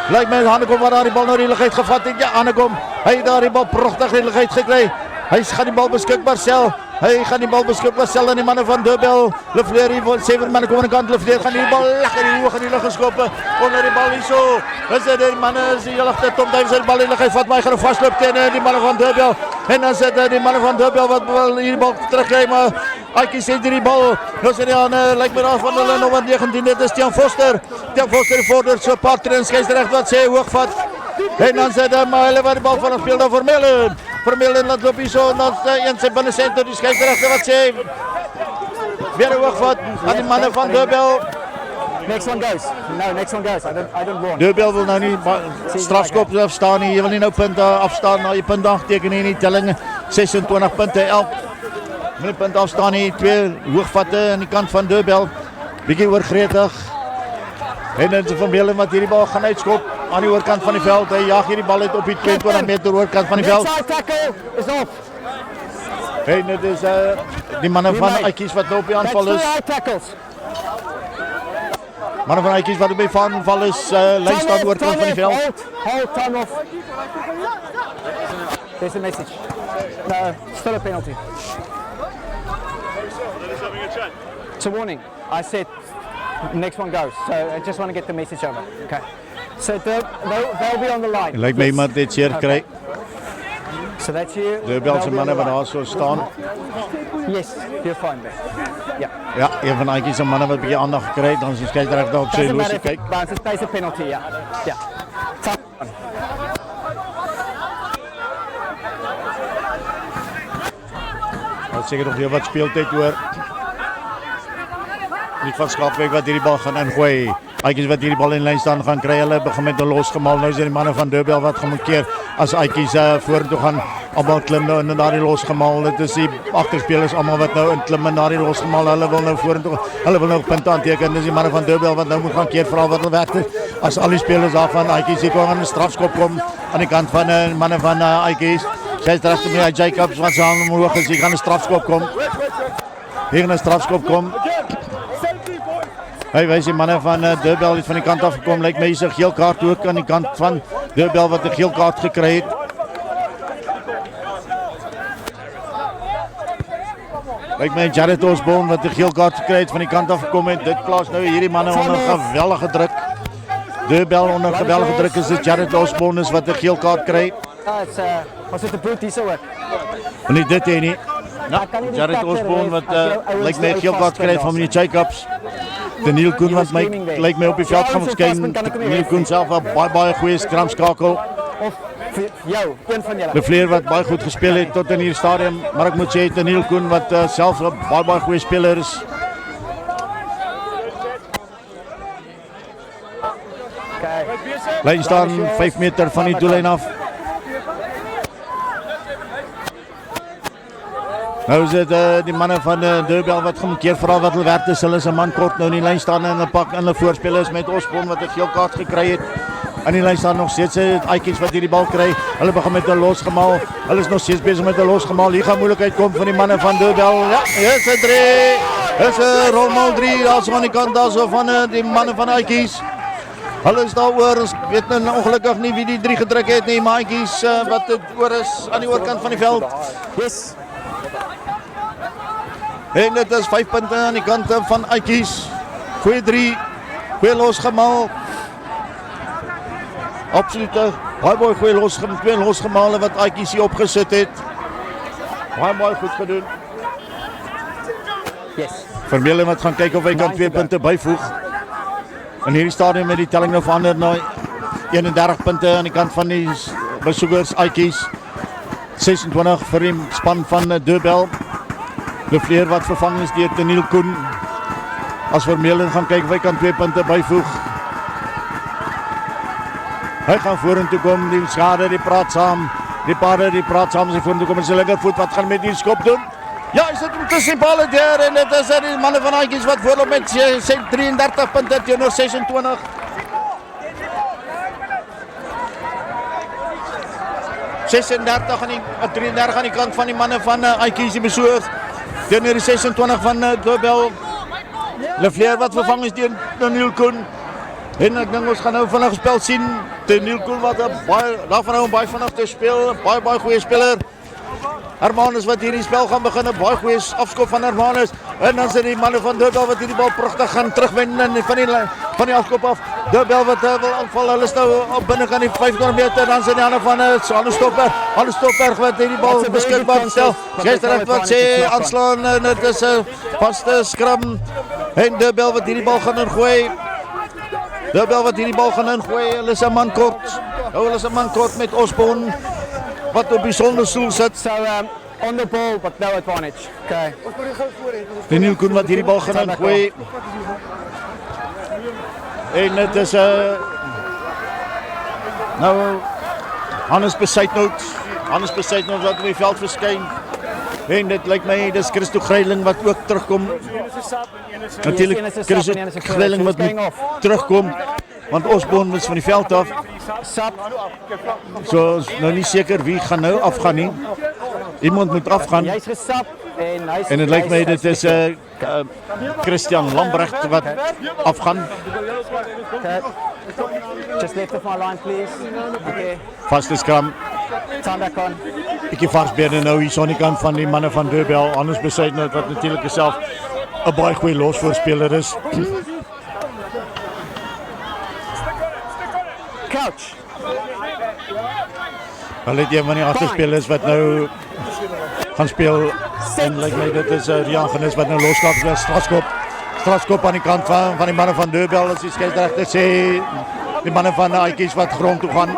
lyk my Hannekom wat daar die bal nou die lug uitgevat het. Ja, Hannekom, hy het daar die bal pragtig die lug uitgekry. Hy gaan die bal beskikbaar stel. Hy gaan die bal beskikbaar stel aan die manne van Deurbel. Lefleur hier, 7 manne kom aan die kant. Lefleur gaan die bal lekker in die hoog in die lug geskoppe. Onder die bal hierso. Dis dit die manne is die ligte Tom Duif sy bal in die lug uitvat, maar hy gaan vasloop teen die manne van Deurbel. En dan sit die manne van Deurbel wat hierdie bal terugkry, maar Aikies het hierdie bal. Nou sien jy lyk my daar van hulle nommer 19, dit is Tiaan Foster. Tiaan Foster vorder so 'n paar tree skeieregter wat sê hoogvat. En dan sit maar hulle wat die bal van speel daar Vermeulen. Vermeulen laat loop hierso, dan een sy binne senter die skeieregter wat sê weer hoogvat aan die manne van Deurbel. Next one guys. No, next one guys. I don't want. Deurbel wil nou nie strafskop afstaan nie. Jy wil nie nou punte afstaan na jy punte aanteken nie. Telling 26 punte elk. Moenie punte afstaan nie. 2 hoogvatte aan die kant van Deurbel. Bietjie oorgretig. En dan van Vermeulen wat hierdie bal gaan uitskop aan die oorkant van die veld. Hy jag hierdie bal uit op die 22 meter oorkant van die veld. Side tackle is off. En dit is die manne van Aikies wat nou op die aanval is. Manne van Aikies wat op die aanval is, lyn staan oorkant van die veld. Hold time off. There's a message. No, still a penalty. It's a warning. I said next one goes. So I just want to get the message over. Okay. So they'll be on the line. Lyk my iemand dit seer kry. So that's you. Deurbel se manne wat daar so staan. Yes, you're fine there. Yeah. Ja, een van daai se manne wat 'n bietjie aandag gekry het, dan is die skeieregter daar op sy losie kyk. But it's a penalty, yeah. Yeah. Tough one. Wat seker nog weer wat speeltyd hoor. Die van Schaapweg wat hierdie bal gaan ingooi. Aitjies wat hierdie bal in lyn staan gaan kry. Hulle begin met 'n losgemaal. Nou is die manne van Deurbel wat gaan keer as Aitjies vorentoe gaan. Almal klim nou in daardie losgemaal. Dit is die agterspelers almal wat nou inklim in daardie losgemaal. Hulle wil nou vorentoe. Hulle wil nou punte aanteken. Dis die manne van Deurbel wat nou moet gaan keer vra wat hulle werk het. As al die spelers daarvan Aitjies hier kom aan 'n strafskop kom aan die kant van die manne van Aitjies. Sy's regtig met Jacobs wat saam omhoog is. Hier gaan 'n strafskop kom. Hier gaan 'n strafskop kom. Hy wys die manne van Deurbel het van die kant af gekom. Lyk my hier's 'n geel kaart ook aan die kant van Deurbel wat 'n geel kaart gekry het. Lyk my Jared Osborne wat 'n geel kaart gekry het van die kant af gekom het. Dit plaas nou hierdie manne onder geweldige druk. Deurbel onder geweldige druk is dit Jared Osborne is wat 'n geel kaart kry. Was dit 'n boot hier sou ek? Nee, dit hier nie. Nou, Jared Osborne wat lyk my 'n geel kaart gekry van meneer Jacobs. Daniel Koen wat lyk my op die veld gaan verskyn. Daniel Koen self 'n baie goeie skramskakel. Of jou, een van julle. De Vleer wat baie goed gespeel het tot in hierdie stadium, maar ek moet sê Daniel Koen wat self 'n baie goeie speler is. Lyn staan 5 meter van die doellyn af. Nou is dit die manne van Deurbel wat gaan keer vra wat hulle werk is. Hulle is 'n man kort nou in die lyn staan en hulle pak in hulle voorspelers met Osborne wat 'n geel kaart gekry het. In die lyn staan nog steeds Aitjies wat hierdie bal kry. Hulle begin met 'n losgemaal. Hulle is nog steeds besig met 'n losgemaal. Hier gaan moeilikheid kom van die manne van Deurbel. Ja, is 'n 3. Is 'n rolmal 3 daarso aan die kant daarso van die manne van Aitjies. Hulle is daaroor. Ons weet nou ongelukkig nie wie die 3 gedruk het nie, maar Aitjies wat dit oor is aan die oorkant van die veld. Yes. En dit is 5 punte aan die kant van Aitjies. Goeie 3. Goeie losgemaal. Absoluut baie goeie losgemale wat Aitjies hier opgesit het. Baie goed gedoen. Yes. Vermeulen wat gaan kyk of hy kan 2 punte byvoeg. In hierdie stadium met die telling nou verander na 31 punte aan die kant van die besoekers Aitjies. 26 vir die span van Deurbel. De Vleer wat vervang is deur Daniel Koen. As Vermeulen gaan kyk of hy kan 2 punte byvoeg. Hy gaan vorentoe kom, die skade, die praat saam. Die paarde, die praat saam, sy vorentoe kom en sy linkervoet wat gaan met die skop doen. Ja, hy sit om tussen die balle deur en dit is die manne van Aitjies wat voorloop met 33 punte teenoor 26. En 33 aan die kant van die manne van Aitjies die besoek. Teenoor die 26 van Deurbel. De Vleer wat vervang is deur Daniel Koen. En ek dink ons gaan nou vinnig spel sien. Daniel Koen wat daarvan nou baie vinnig te speel, baie goeie speler. Hermanus wat hierdie spel gaan begin, 'n baie goeie afskop van Hermanus. En dan is die manne van Deurbel wat hierdie bal pragtig gaan terugwen van die afskop af. Deurbel wat wil aanval. Hulle is nou op binnekant die 25 meter. Dan is die ander van Hannes Stopberg wat hierdie bal beskikbaar stel. Gestern wat sê aanslaan en dit is 'n vaste skram. En Deurbel wat hierdie bal gaan ingooi. Hulle is 'n man kort. Hulle is 'n man kort met Osborne wat op die sonderstoel sit. So on the ball but no advantage. Okay. Daniel Koen wat hierdie bal gaan ingooi. En dit is nou Hannes Besuitnout wat op die veld verskyn. En dit lyk my dis Christo Greiling wat ook terugkom. Natuurlik Christo Greiling wat terugkom want Osborne is van die veld af. So nou nie seker wie gaan nou afgaan nie. Iemand moet afgaan. Jy's gesap en dit lyk my dit is Christian Lambrecht wat afgaan. Just left of my line please. Okay. Vaste skram. Sandakon. Bietjie varsbene nou hier aan die kant van die manne van Deurbel, Hannes Besuidnout wat natuurlik self 'n baie goeie losvoorspeler is. Coach. Hulle het een van die agterspelers wat nou gaan speel en lyk my dit is Rian Genis wat nou loskap vir strafskop aan die kant van die manne van Deurbel as die skeieregter sê die manne van Aitjies wat grond toe gaan.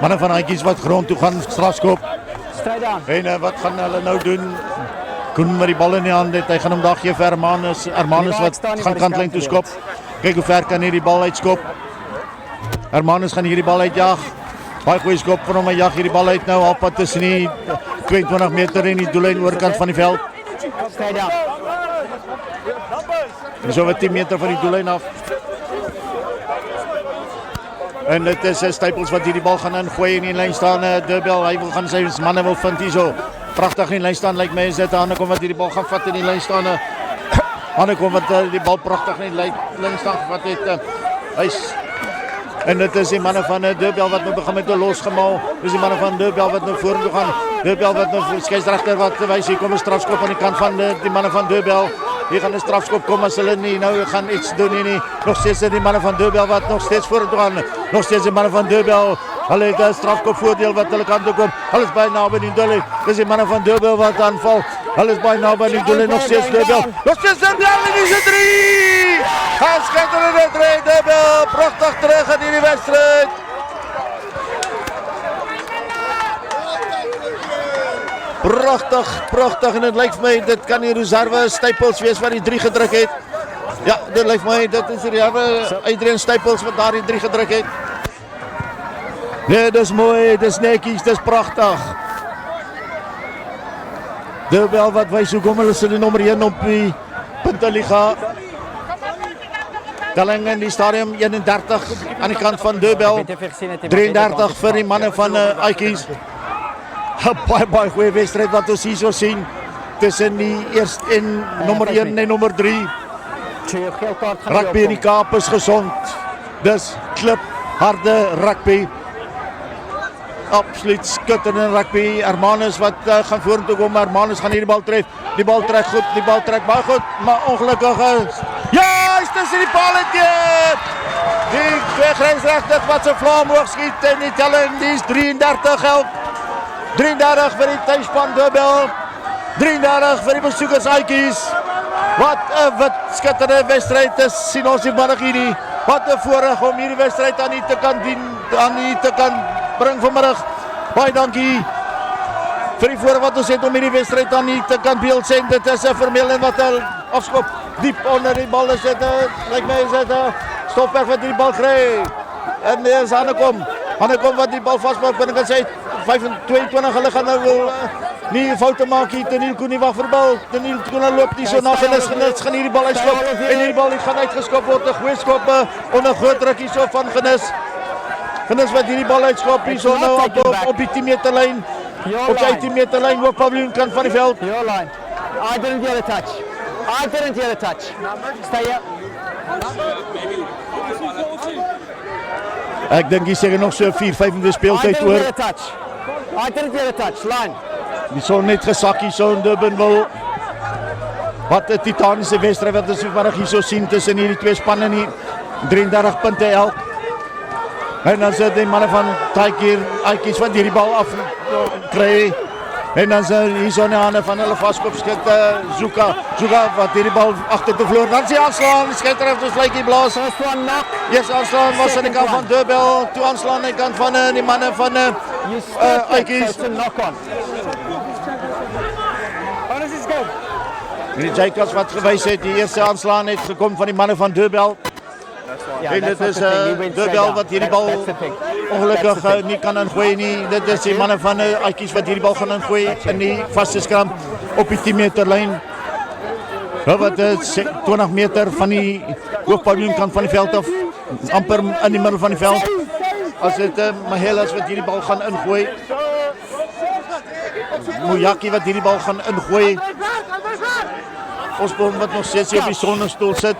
Manne van Aitjies wat grond toe gaan strafskop. Stryd aan. En wat gaan hulle nou doen? Koen met die bal in die hand het, hy gaan hom dag gee vir Hermanus wat gaan kantlyn toe skop. Kyk hoe ver kan hy die bal uitskop. Hermanus gaan hierdie bal uitjag. Baie goeie skop van hom, hy jag hierdie bal uit nou halfpad tussen die 22 meter en die doellyn oorkant van die veld. Stryd aan. En so wat 10 meter van die doellyn af. En dit is Staples wat hierdie bal gaan ingooi in die lyn staan. Deurbel, hy wil gaan sy manne wil vind hierso. Pragtig in die lyn staan lyk my is dit Hanekom wat hierdie bal gaan vat in die lyn staan. Hanekom wat die bal pragtig in die lyn staan gevat het. Hy's en dit is die manne van Deurbel wat nou begin met 'n losgemaal. Dis die manne van Deurbel wat nou vorentoe gaan. Deurbel wat nou skeieregter wat wys hier kom 'n strafskop aan die kant van die manne van Deurbel. Hier gaan 'n strafskop kom as hulle nie nou gaan iets doen nie. Nog steeds die manne van Deurbel wat nog steeds vorentoe gaan. Nog steeds die manne van Deurbel. Hulle het 'n strafskop voordeel wat hulle kan toe kom. Hulle is baie naby die doel. Dis die manne van Deurbel wat aanval. Hulle is baie naby die doel. Nog steeds Deurbel. Nog steeds Deurbel en dis 3. Gaan skitterende drie Deurbel. Pragtig terug in hierdie wedstryd. Pragtig en dit lyk vir my dit kan die reserve Staples wees wat die 3 gedruk het. Ja, dit lyk vir my dit is die reserve Adrian Staples wat daar die 3 gedruk het. Nee, dis mooi, dis netjies, dis pragtig. Deurbel wat wys hoekom hulle sit die nommer 1 op die punteliga. Telling in die stadium 31 aan die kant van Deurbel. 33 vir die manne van Aitjies. Baie goeie wedstryd wat ons hierso sien tussen die eerste en nommer 1 en nommer 3. Rugby in die Kaap is gesond. Dis klip harde rugby. Absoluut skitterende rugby. Hermanus wat gaan vorentoe kom. Hermanus gaan hierdie bal tref. Die bal trek goed, die bal trek baie goed, maar ongelukkig is. Ja, is tussen die paal uit. Die twee grensregters wat se vla omhoog skiet en die telling dis 33 help. 33 vir die tuisspan Deurbel. 33 vir die besoekers Aitjies. Wat 'n skitterende wedstryd is sien ons vanmiddag hierdie. Wat 'n voorreg om hierdie wedstryd aan u te kan bring vanmiddag. Baie dankie vir die voorreg wat ons het om hierdie wedstryd aan u te kan beeld sien. Dit is 'n Vermeulen wat al afskop diep onder die bal is dit. Lyk my is dit 'n Stofberg wat die bal kry. En dis Hanekom wat die bal vasmaak binne kan sy 22 hulle gaan nou wil nie foute maak hier. Teniel Koen nie wag vir bal. Teniel Koen loop nie so na Genis gaan hierdie bal uitskop en hierdie bal gaan uitgeskop word. 'n Goeie skop onder groot druk hierso van Genis. Genis wat hierdie bal uitskop hierso nou op die 10 meter lyn. Op die 10 meter lyn op paviljoen kant van die veld. Your line. I didn't get a touch. Stay here. Ek dink hier seker nog so 4-5 in die speeltyd oor. I didn't get a touch. Line. Die son net gesak hier so in Durbanville. Wat 'n titaniese wedstryd wat ons vanmiddag hierso sien tussen hierdie twee spanne nie. 33 punte elk. En dan sit die manne van Tiger Aitjies wat hierdie bal af kry. En dan sien hierso in die hande van hulle vaskopskette Zuka wat hierdie bal agter te vloer. Dan sien aanslaan, skeieregter het vletjie blaas. First one knock. Yes, aanslaan was aan die kant van Deurbel, toe aanslaan aan die kant van die manne van Aitjies. It's a knock on. Die Jacobs wat gewys het, die eerste aanslaan het gekom van die manne van Deurbel. En dit is Deurbel wat hierdie bal ongelukkig nie kan ingooi nie. Dit is die manne van Aitjies wat hierdie bal gaan ingooi in die vaste skram op die 10 meter lyn. Wat 20 meter van die hoofpaviljoen kant van die veld af, amper in die middel van die veld. As dit Mahelas wat hierdie bal gaan ingooi. Mojaki wat hierdie bal gaan ingooi. Osborne wat nog steeds op die sonnestoel sit.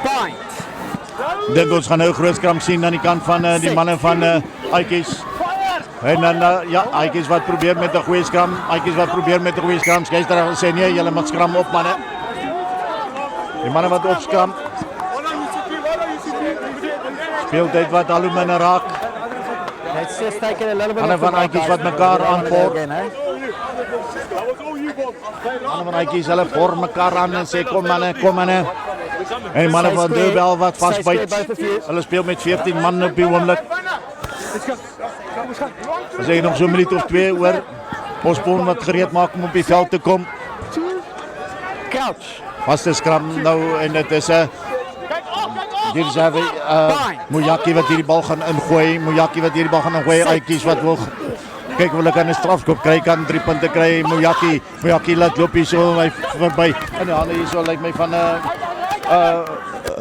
Point. Dink ons gaan nou 'n groot skram sien aan die kant van die manne van Aitjies. En dan ja, Aitjies wat probeer met 'n goeie skram. Aitjies wat probeer met 'n goeie skram. Skeiersrechter sê nee, julle mag skram op manne. Die manne wat opskram. Speeltyd wat al hoe minder raak. Let's just take it a little bit. Manne van Aitjies wat mekaar aanpoor. Manne van Aitjies hulle voor mekaar aan en sê kom manne, kom manne. En die manne van Deurbel wat vasbyt. Hulle speel met 14 man op die oomblik. Ons sê nog so 'n minuut of 2 oor. Osborne wat gereed maak om op die veld te kom. Couch. Vaste skram nou en dit is 'n hier is hy Mojaki wat hierdie bal gaan ingooi. Mojaki wat hierdie bal gaan ingooi. Aitjies wat wil kyk of hulle kan 'n strafskop kry, kan 3 punte kry. Mojaki laat loop hier so hy verby. En die hande hier so lyk my van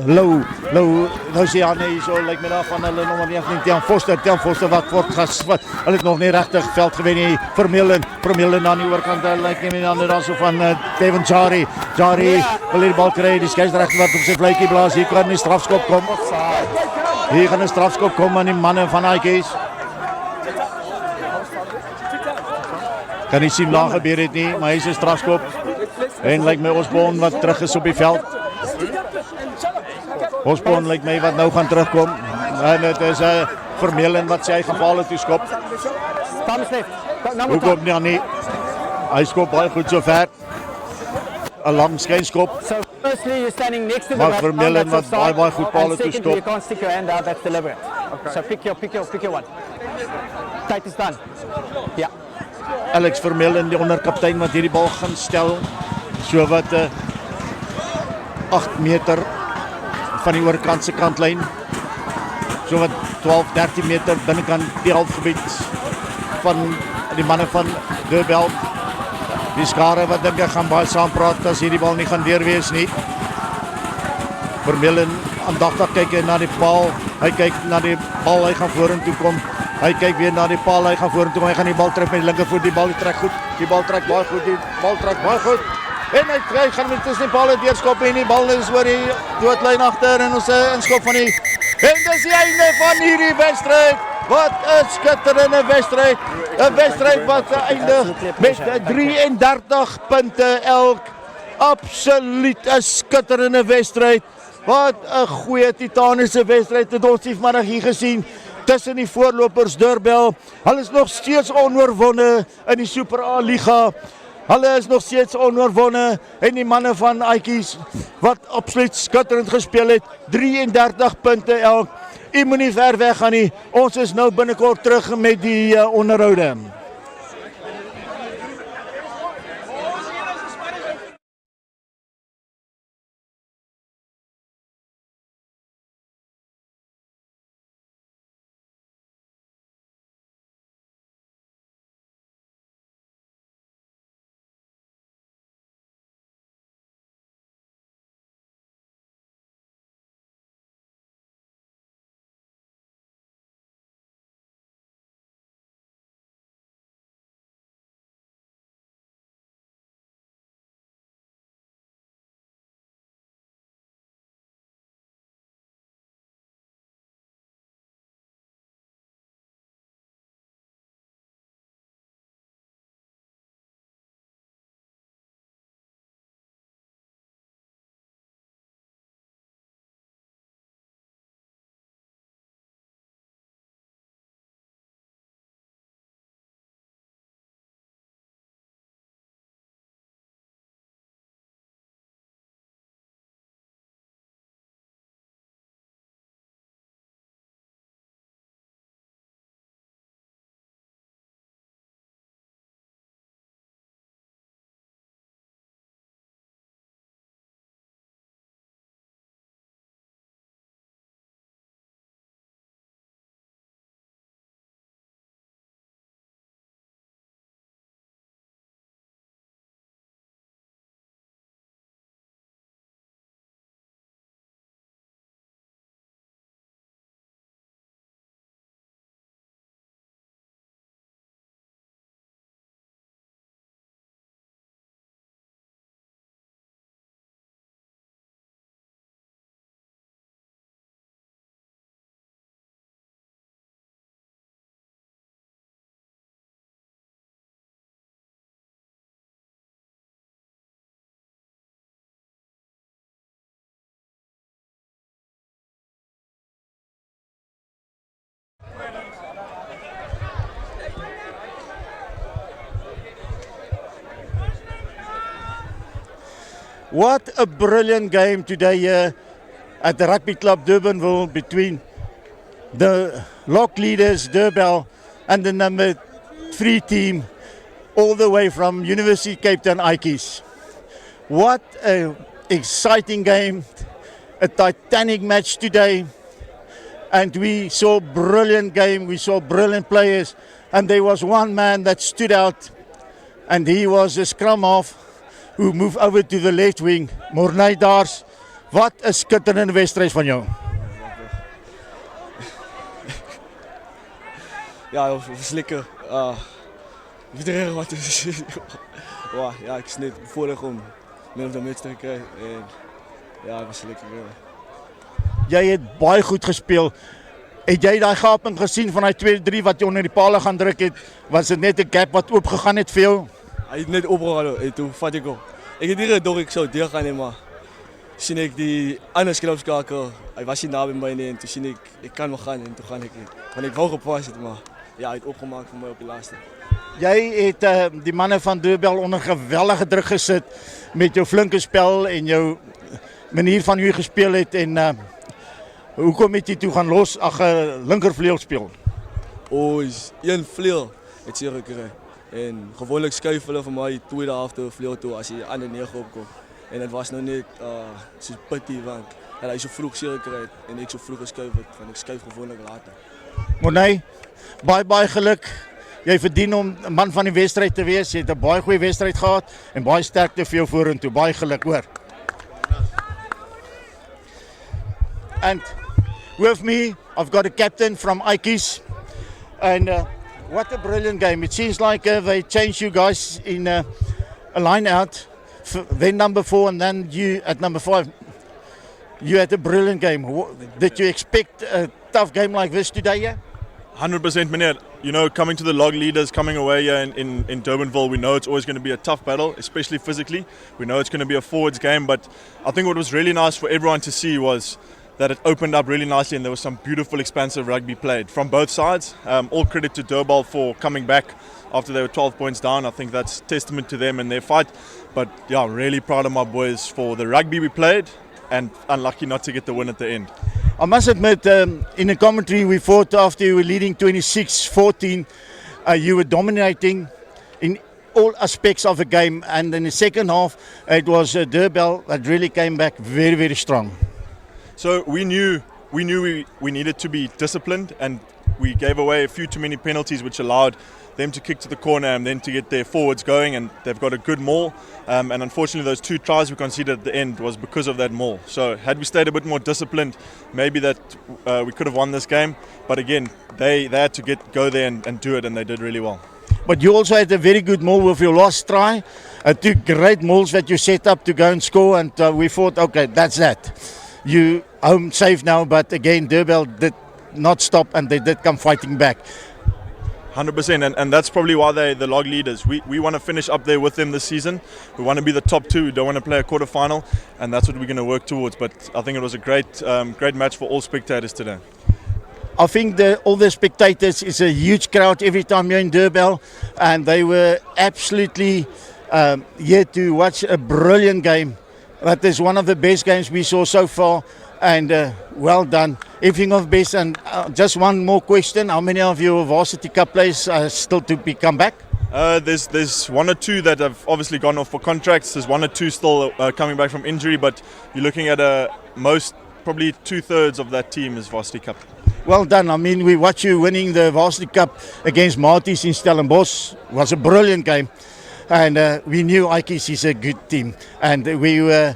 Lou, nou sê hy hier so lyk my daar van hulle nommer 19 Tian Foster wat word geswat. Hulle het nog nie regtig veld gewen nie. Vermeulen aan die oorkant lyk nie meer dan so van Devin Jari wil die bal kry. Die skeiersregter wat op sy fluitjie blaas. Hier kan 'n strafskop kom. Hier gaan 'n strafskop kom aan die manne van Aitjies. Kan nie sien waar gebeur het nie, maar hy is 'n strafskop. En lyk my Osborne wat terug is op die veld. Osborne lyk my wat nou gaan terugkom. En dit is 'n Vermeulen wat sy eie bal toe skop. Hoekom nie? Hy skop baie goed so ver. 'n Lang skynskop. So firstly you're standing next to the Maar Vermeulen wat baie goed bale toe skop. You can't stick your hand out, that's deliberate. Okay. So pick your one. Tijd is done. Ja. Alex Vermeulen, die onderkaptein wat hierdie bal gaan stel. So wat 8 meter van die oorkant se kantlyn. So wat 12-13 meter binnekant die halfgebied van die manne van Deurbel. Die skare wat dink ek gaan baie saam praat as hierdie bal nie gaan deurwees nie. Vermeulen aandagtig kyk na die paal. Hy kyk na die bal, hy gaan vorentoe kom. Hy kyk weer na die paal, hy gaan vorentoe, hy gaan die bal trek met die linkervoet. Die bal trek goed. Die bal trek baie goed. En hy gaan met tussen die palle deurskop en die bal is oor die doodlyn agter en ons inskop van die en dis die einde van hierdie wedstryd. Wat 'n skitterende wedstryd. 'n Wedstryd wat eindig met 33 punte elk. Absoluut 'n skitterende wedstryd. Wat 'n goeie titaniese wedstryd het ons vanmiddag hier gesien tussen die voorlopers Deurbel. Hulle is nog steeds onoorwonde in die Super A Liga. Hulle is nog steeds onoorwonde en die manne van Aitjies wat absoluut skitterend gespeel het. 33 punte elk. U moenie ver weg gaan nie. Ons is nou binnekort terug met die onderhoude. What a brilliant game today here at the Rugby Club Durbanville between the lock leaders, Durbell, and the number 3 team, all the way from University Cape Town Ikeys. What an exciting game, a titanic match today. And we saw a brilliant game, we saw brilliant players, and there was one man that stood out, and he was the scrum half who moved over to the left wing, Morney Dars. Wat 'n skitterende wedstryd van jou. Ja, dat was lekker. Iedereen wat is. Wow, ja, ik is net bevoorrecht om min of de match te krijgen. En ja, het was lekker. Jy het baie goed gespeel. Het jy daai gaping gesien van daai 2-3 wat jy onder die pale gaan druk het? Was dit net 'n gap wat oop gegaan het vir jou? Hij heeft net opgehaald en toen vat ik op. Ik heb niet gedacht ik zou deur gaan, maar zie ik die andere skilopskakel. Hij was niet naby mij en toen zie ik kan wel gaan en toen ga ik. Want ik wou gepast het, maar ja, hij heeft opgemaakt voor mij op die laatste. Jy het die manne van Durbell onder geweldige druk gesit met jou flinke spel en jou manier van hoe gespeel het en hoekom het jy toe gaan los ag 'n linkervleuel speel? Is een vleuel het zeer gekregen. En gewoonlijk skuif hulle vir my tweede helfte vleuel toe as die ander 9 opkom. En dit was nou net so pity want hy so vroeg seer gekry het en ek so vroeg geskuif het want ek skuif gewoonlik later. Morney, baie geluk. Jy verdien om 'n man van die wedstryd te wees. Jy het 'n baie goeie wedstryd gehad en baie sterkte vir jou vorentoe. Baie geluk, hoor. And with me, I've got a captain from Ikeys. And what a brilliant game. It seems like they changed you guys in a line out. Then number 4 and then you at number 5. You had a brilliant game. Did you expect a tough game like this today? Yeah? 100% meneer. You know, coming to the log leaders, coming away here in Durbanville, we know it's always going to be a tough battle, especially physically. We know it's going to be a forwards game, but I think what was really nice for everyone to see was that it opened up really nicely and there was some beautiful expansive rugby played from both sides. All credit to Durbell for coming back after they were 12 points down. I think that's testament to them and their fight. But yeah, really proud of my boys for the rugby we played and unlucky not to get the win at the end. I must admit, in a commentary we fought after you were leading 26-14. You were dominating in all aspects of the game, and in the second half it was Durbell that really came back very, very strong. So we knew we needed to be disciplined, and we gave away a few too many penalties, which allowed them to kick to the corner and then to get their forwards going, and they've got a good maul. And unfortunately, those 2 tries we conceded at the end was because of that maul. So had we stayed a bit more disciplined, maybe that we could have won this game. But again, they had to go there and do it, and they did really well. But you also had a very good maul with your last try. 2 great mauls that you set up to go and score, and we thought, okay, that's that. You home safe now, but again, Durbell did not stop and they did come fighting back. 100%, and that's probably why they're the log leaders. We want to finish up there with them this season. We want to be the top 2. We don't want to play a quarterfinal, and that's what we're going to work towards. But I think it was a great match for all spectators today. I think all the spectators is a huge crowd every time you're in Durbell, and they were absolutely here to watch a brilliant game. That is one of the best games we saw so far, and well done. Everything of best. And just one more question: how many of your Varsity Cup players are still to come back? There's 1 or 2 that have obviously gone off for contracts. There's 1 or 2 still coming back from injury, but you're looking at probably 2/3 of that team is Varsity Cup. Well done. I mean, we watched you winning the Varsity Cup against Marties in Stellenbosch. It was a brilliant game. And we knew Ikeys is a good team. And we were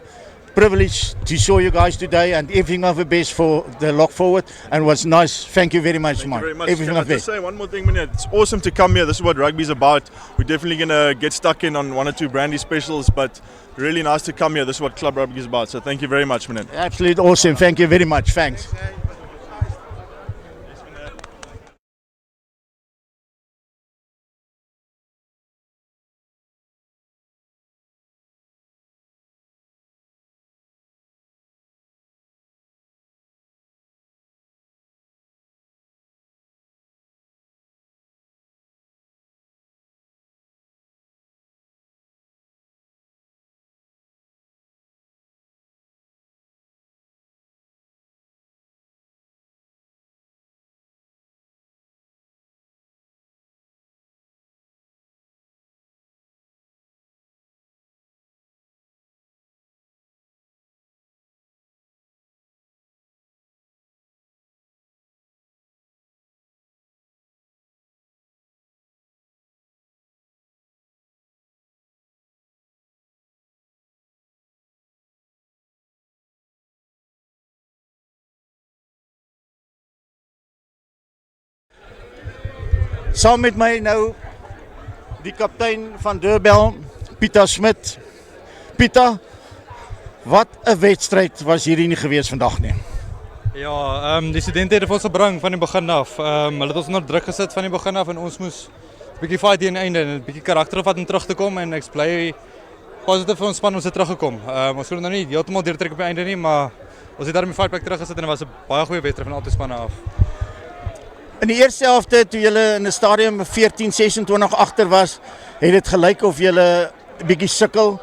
privileged to show you guys today, and everything of the best for the lock forward. And it was nice. Thank you very much, Thank Mike. you very much. Everything Can I of the just best. say one more thing, Minette? It's awesome to come here. This is what rugby's about. We're definitely going to get stuck in on 1 or 2 brandy specials, but really nice to come here. This is what club rugby is about. So thank you very much, Minette. Absolutely awesome. Thank you very much. Thanks. Saam met my nou die kaptein van Durban, Pieter Smit. Pieter, wat 'n wedstryd was hierdie nie gewees vandag nie. Ja, die studente het ons gebring van die begin af. Hulle het ons onder druk gesit van die begin af en ons moes 'n bietjie fight teen die einde en 'n bietjie karakter vat om terug te kom en ek's bly positief vir ons span ons het teruggekom. Ons kon nou nie heeltemal deurtrek op die einde nie, maar ons het daar in die fightback teruggesit en dit was 'n baie goeie wedstryd van albei spanne af. In die eerste helfte toe julle in 'n stadium 14-26 agter was, het dit gelyk of julle 'n bietjie sukkel.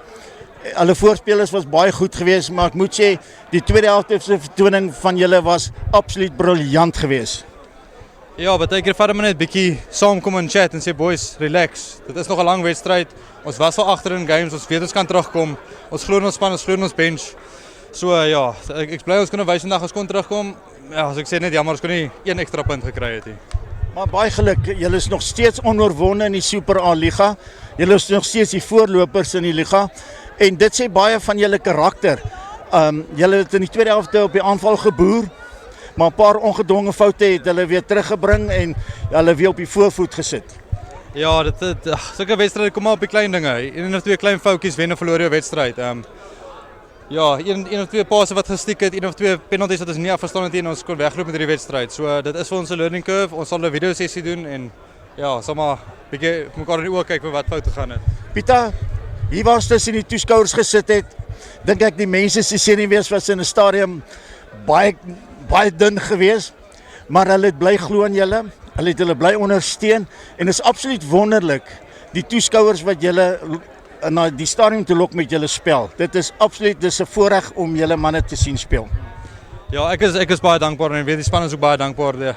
Hulle voorspelers was baie goed geweest, maar ek moet sê die tweede helfte se vertoning van julle was absoluut briljant geweest. Ja, baie keer vat hulle net 'n bietjie saamkom en chat en sê boys, relax. Dit is nog 'n lang wedstryd. Ons was al agter in games, ons weet ons kan terugkom. Ons glo in ons span, ons glo in ons bench. So ja, ek bly ons kon wys vandag ons kon terugkom. Ja, as ek sê net jammer ons kon nie een ekstra punt gekry het nie. Maar baie geluk, julle is nog steeds onoorwonde in die Super A Liga. Julle is nog steeds die voorlopers in die liga en dit sê baie van julle karakter. Julle het in die tweede helfte op die aanval geboer, maar 'n paar ongedwonge foute het hulle weer teruggebring en hulle weer op die voorvoet gesit. Ja, sulke wedstryde kom maar op die klein dinge. Een of twee klein foutjies wen of verloor jou wedstryd. Ja, een of twee passe wat gestiek het, een of twee penalties wat ons nie afgestaan het en ons kon wegloop met hierdie wedstryd. So dit is vir ons 'n learning curve. Ons sal 'n video sessie doen en ja, sal maar bietjie mekaar in die oë kyk vir wat fout gegaan het. Pieter, hier was tussen die toeskouers gesit het. Dink ek die mense se senuwees was in 'n stadium baie dun geweest, maar hulle het bly glo aan julle. Hulle het hulle bly ondersteun en is absoluut wonderlik die toeskouers wat julle na die stadion toe lok met julle spel. Dit is absoluut 'n voorreg om julle manne te sien speel. Ja, ek is baie dankbaar en ek weet die span is ook baie dankbaar.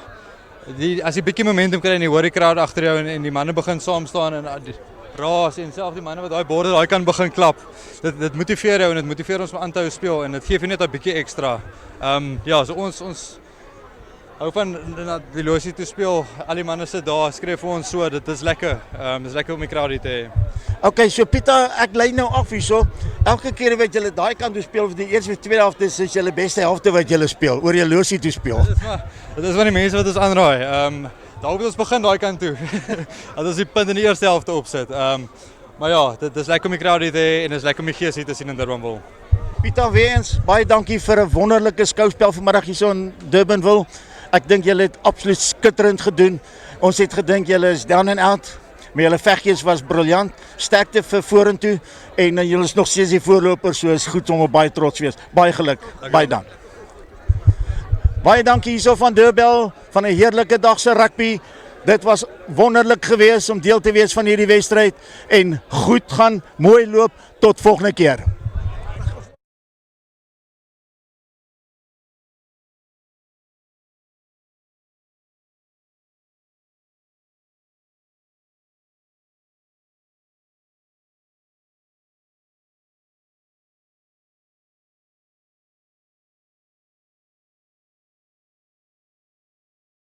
As jy bietjie momentum kry en jy hoor die crowd agter jou en die manne begin saam staan en raas en selfs die manne wat daai borde daai kan begin klap. Dit motiveer jou en dit motiveer ons om aan te hou speel en dit gee vir net 'n bietjie ekstra. Ja, so ons hou van die losie toe speel. Al die manne sit daar, skryf vir ons so, dit is lekker. Dit is lekker om die crowd hier te hê. Okay, so Pieter, ek lei nou af hierso. Elke keer wat julle daai kant toe speel of die eerste of tweede helfte is julle beste helfte wat julle speel, oor julle losie toe speel. Dit is van die mense wat ons aanraai. Daar het ons begin daai kant toe. Dat ons die punt in die eerste helfte opsit. Maar ja, dit is lekker om die crowd hier te hê en dit is lekker om die gees hier te sien in Durbanville. Pieter, weer eens baie dankie vir 'n wonderlike skouspel vanmiddag hierso in Durbanville. Ek dink julle het absoluut skitterend gedoen. Ons het gedink julle is down and out, maar julle veggees was briljant. Sterkte vir vorentoe en julle is nog steeds die voorlopers, so is goed om op baie trots wees. Baie geluk. Baie dank. Baie dankie hierso van Durban van 'n heerlike dag se rugby. Dit was wonderlik geweest om deel te wees van hierdie wedstryd en goed gaan, mooi loop tot volgende keer.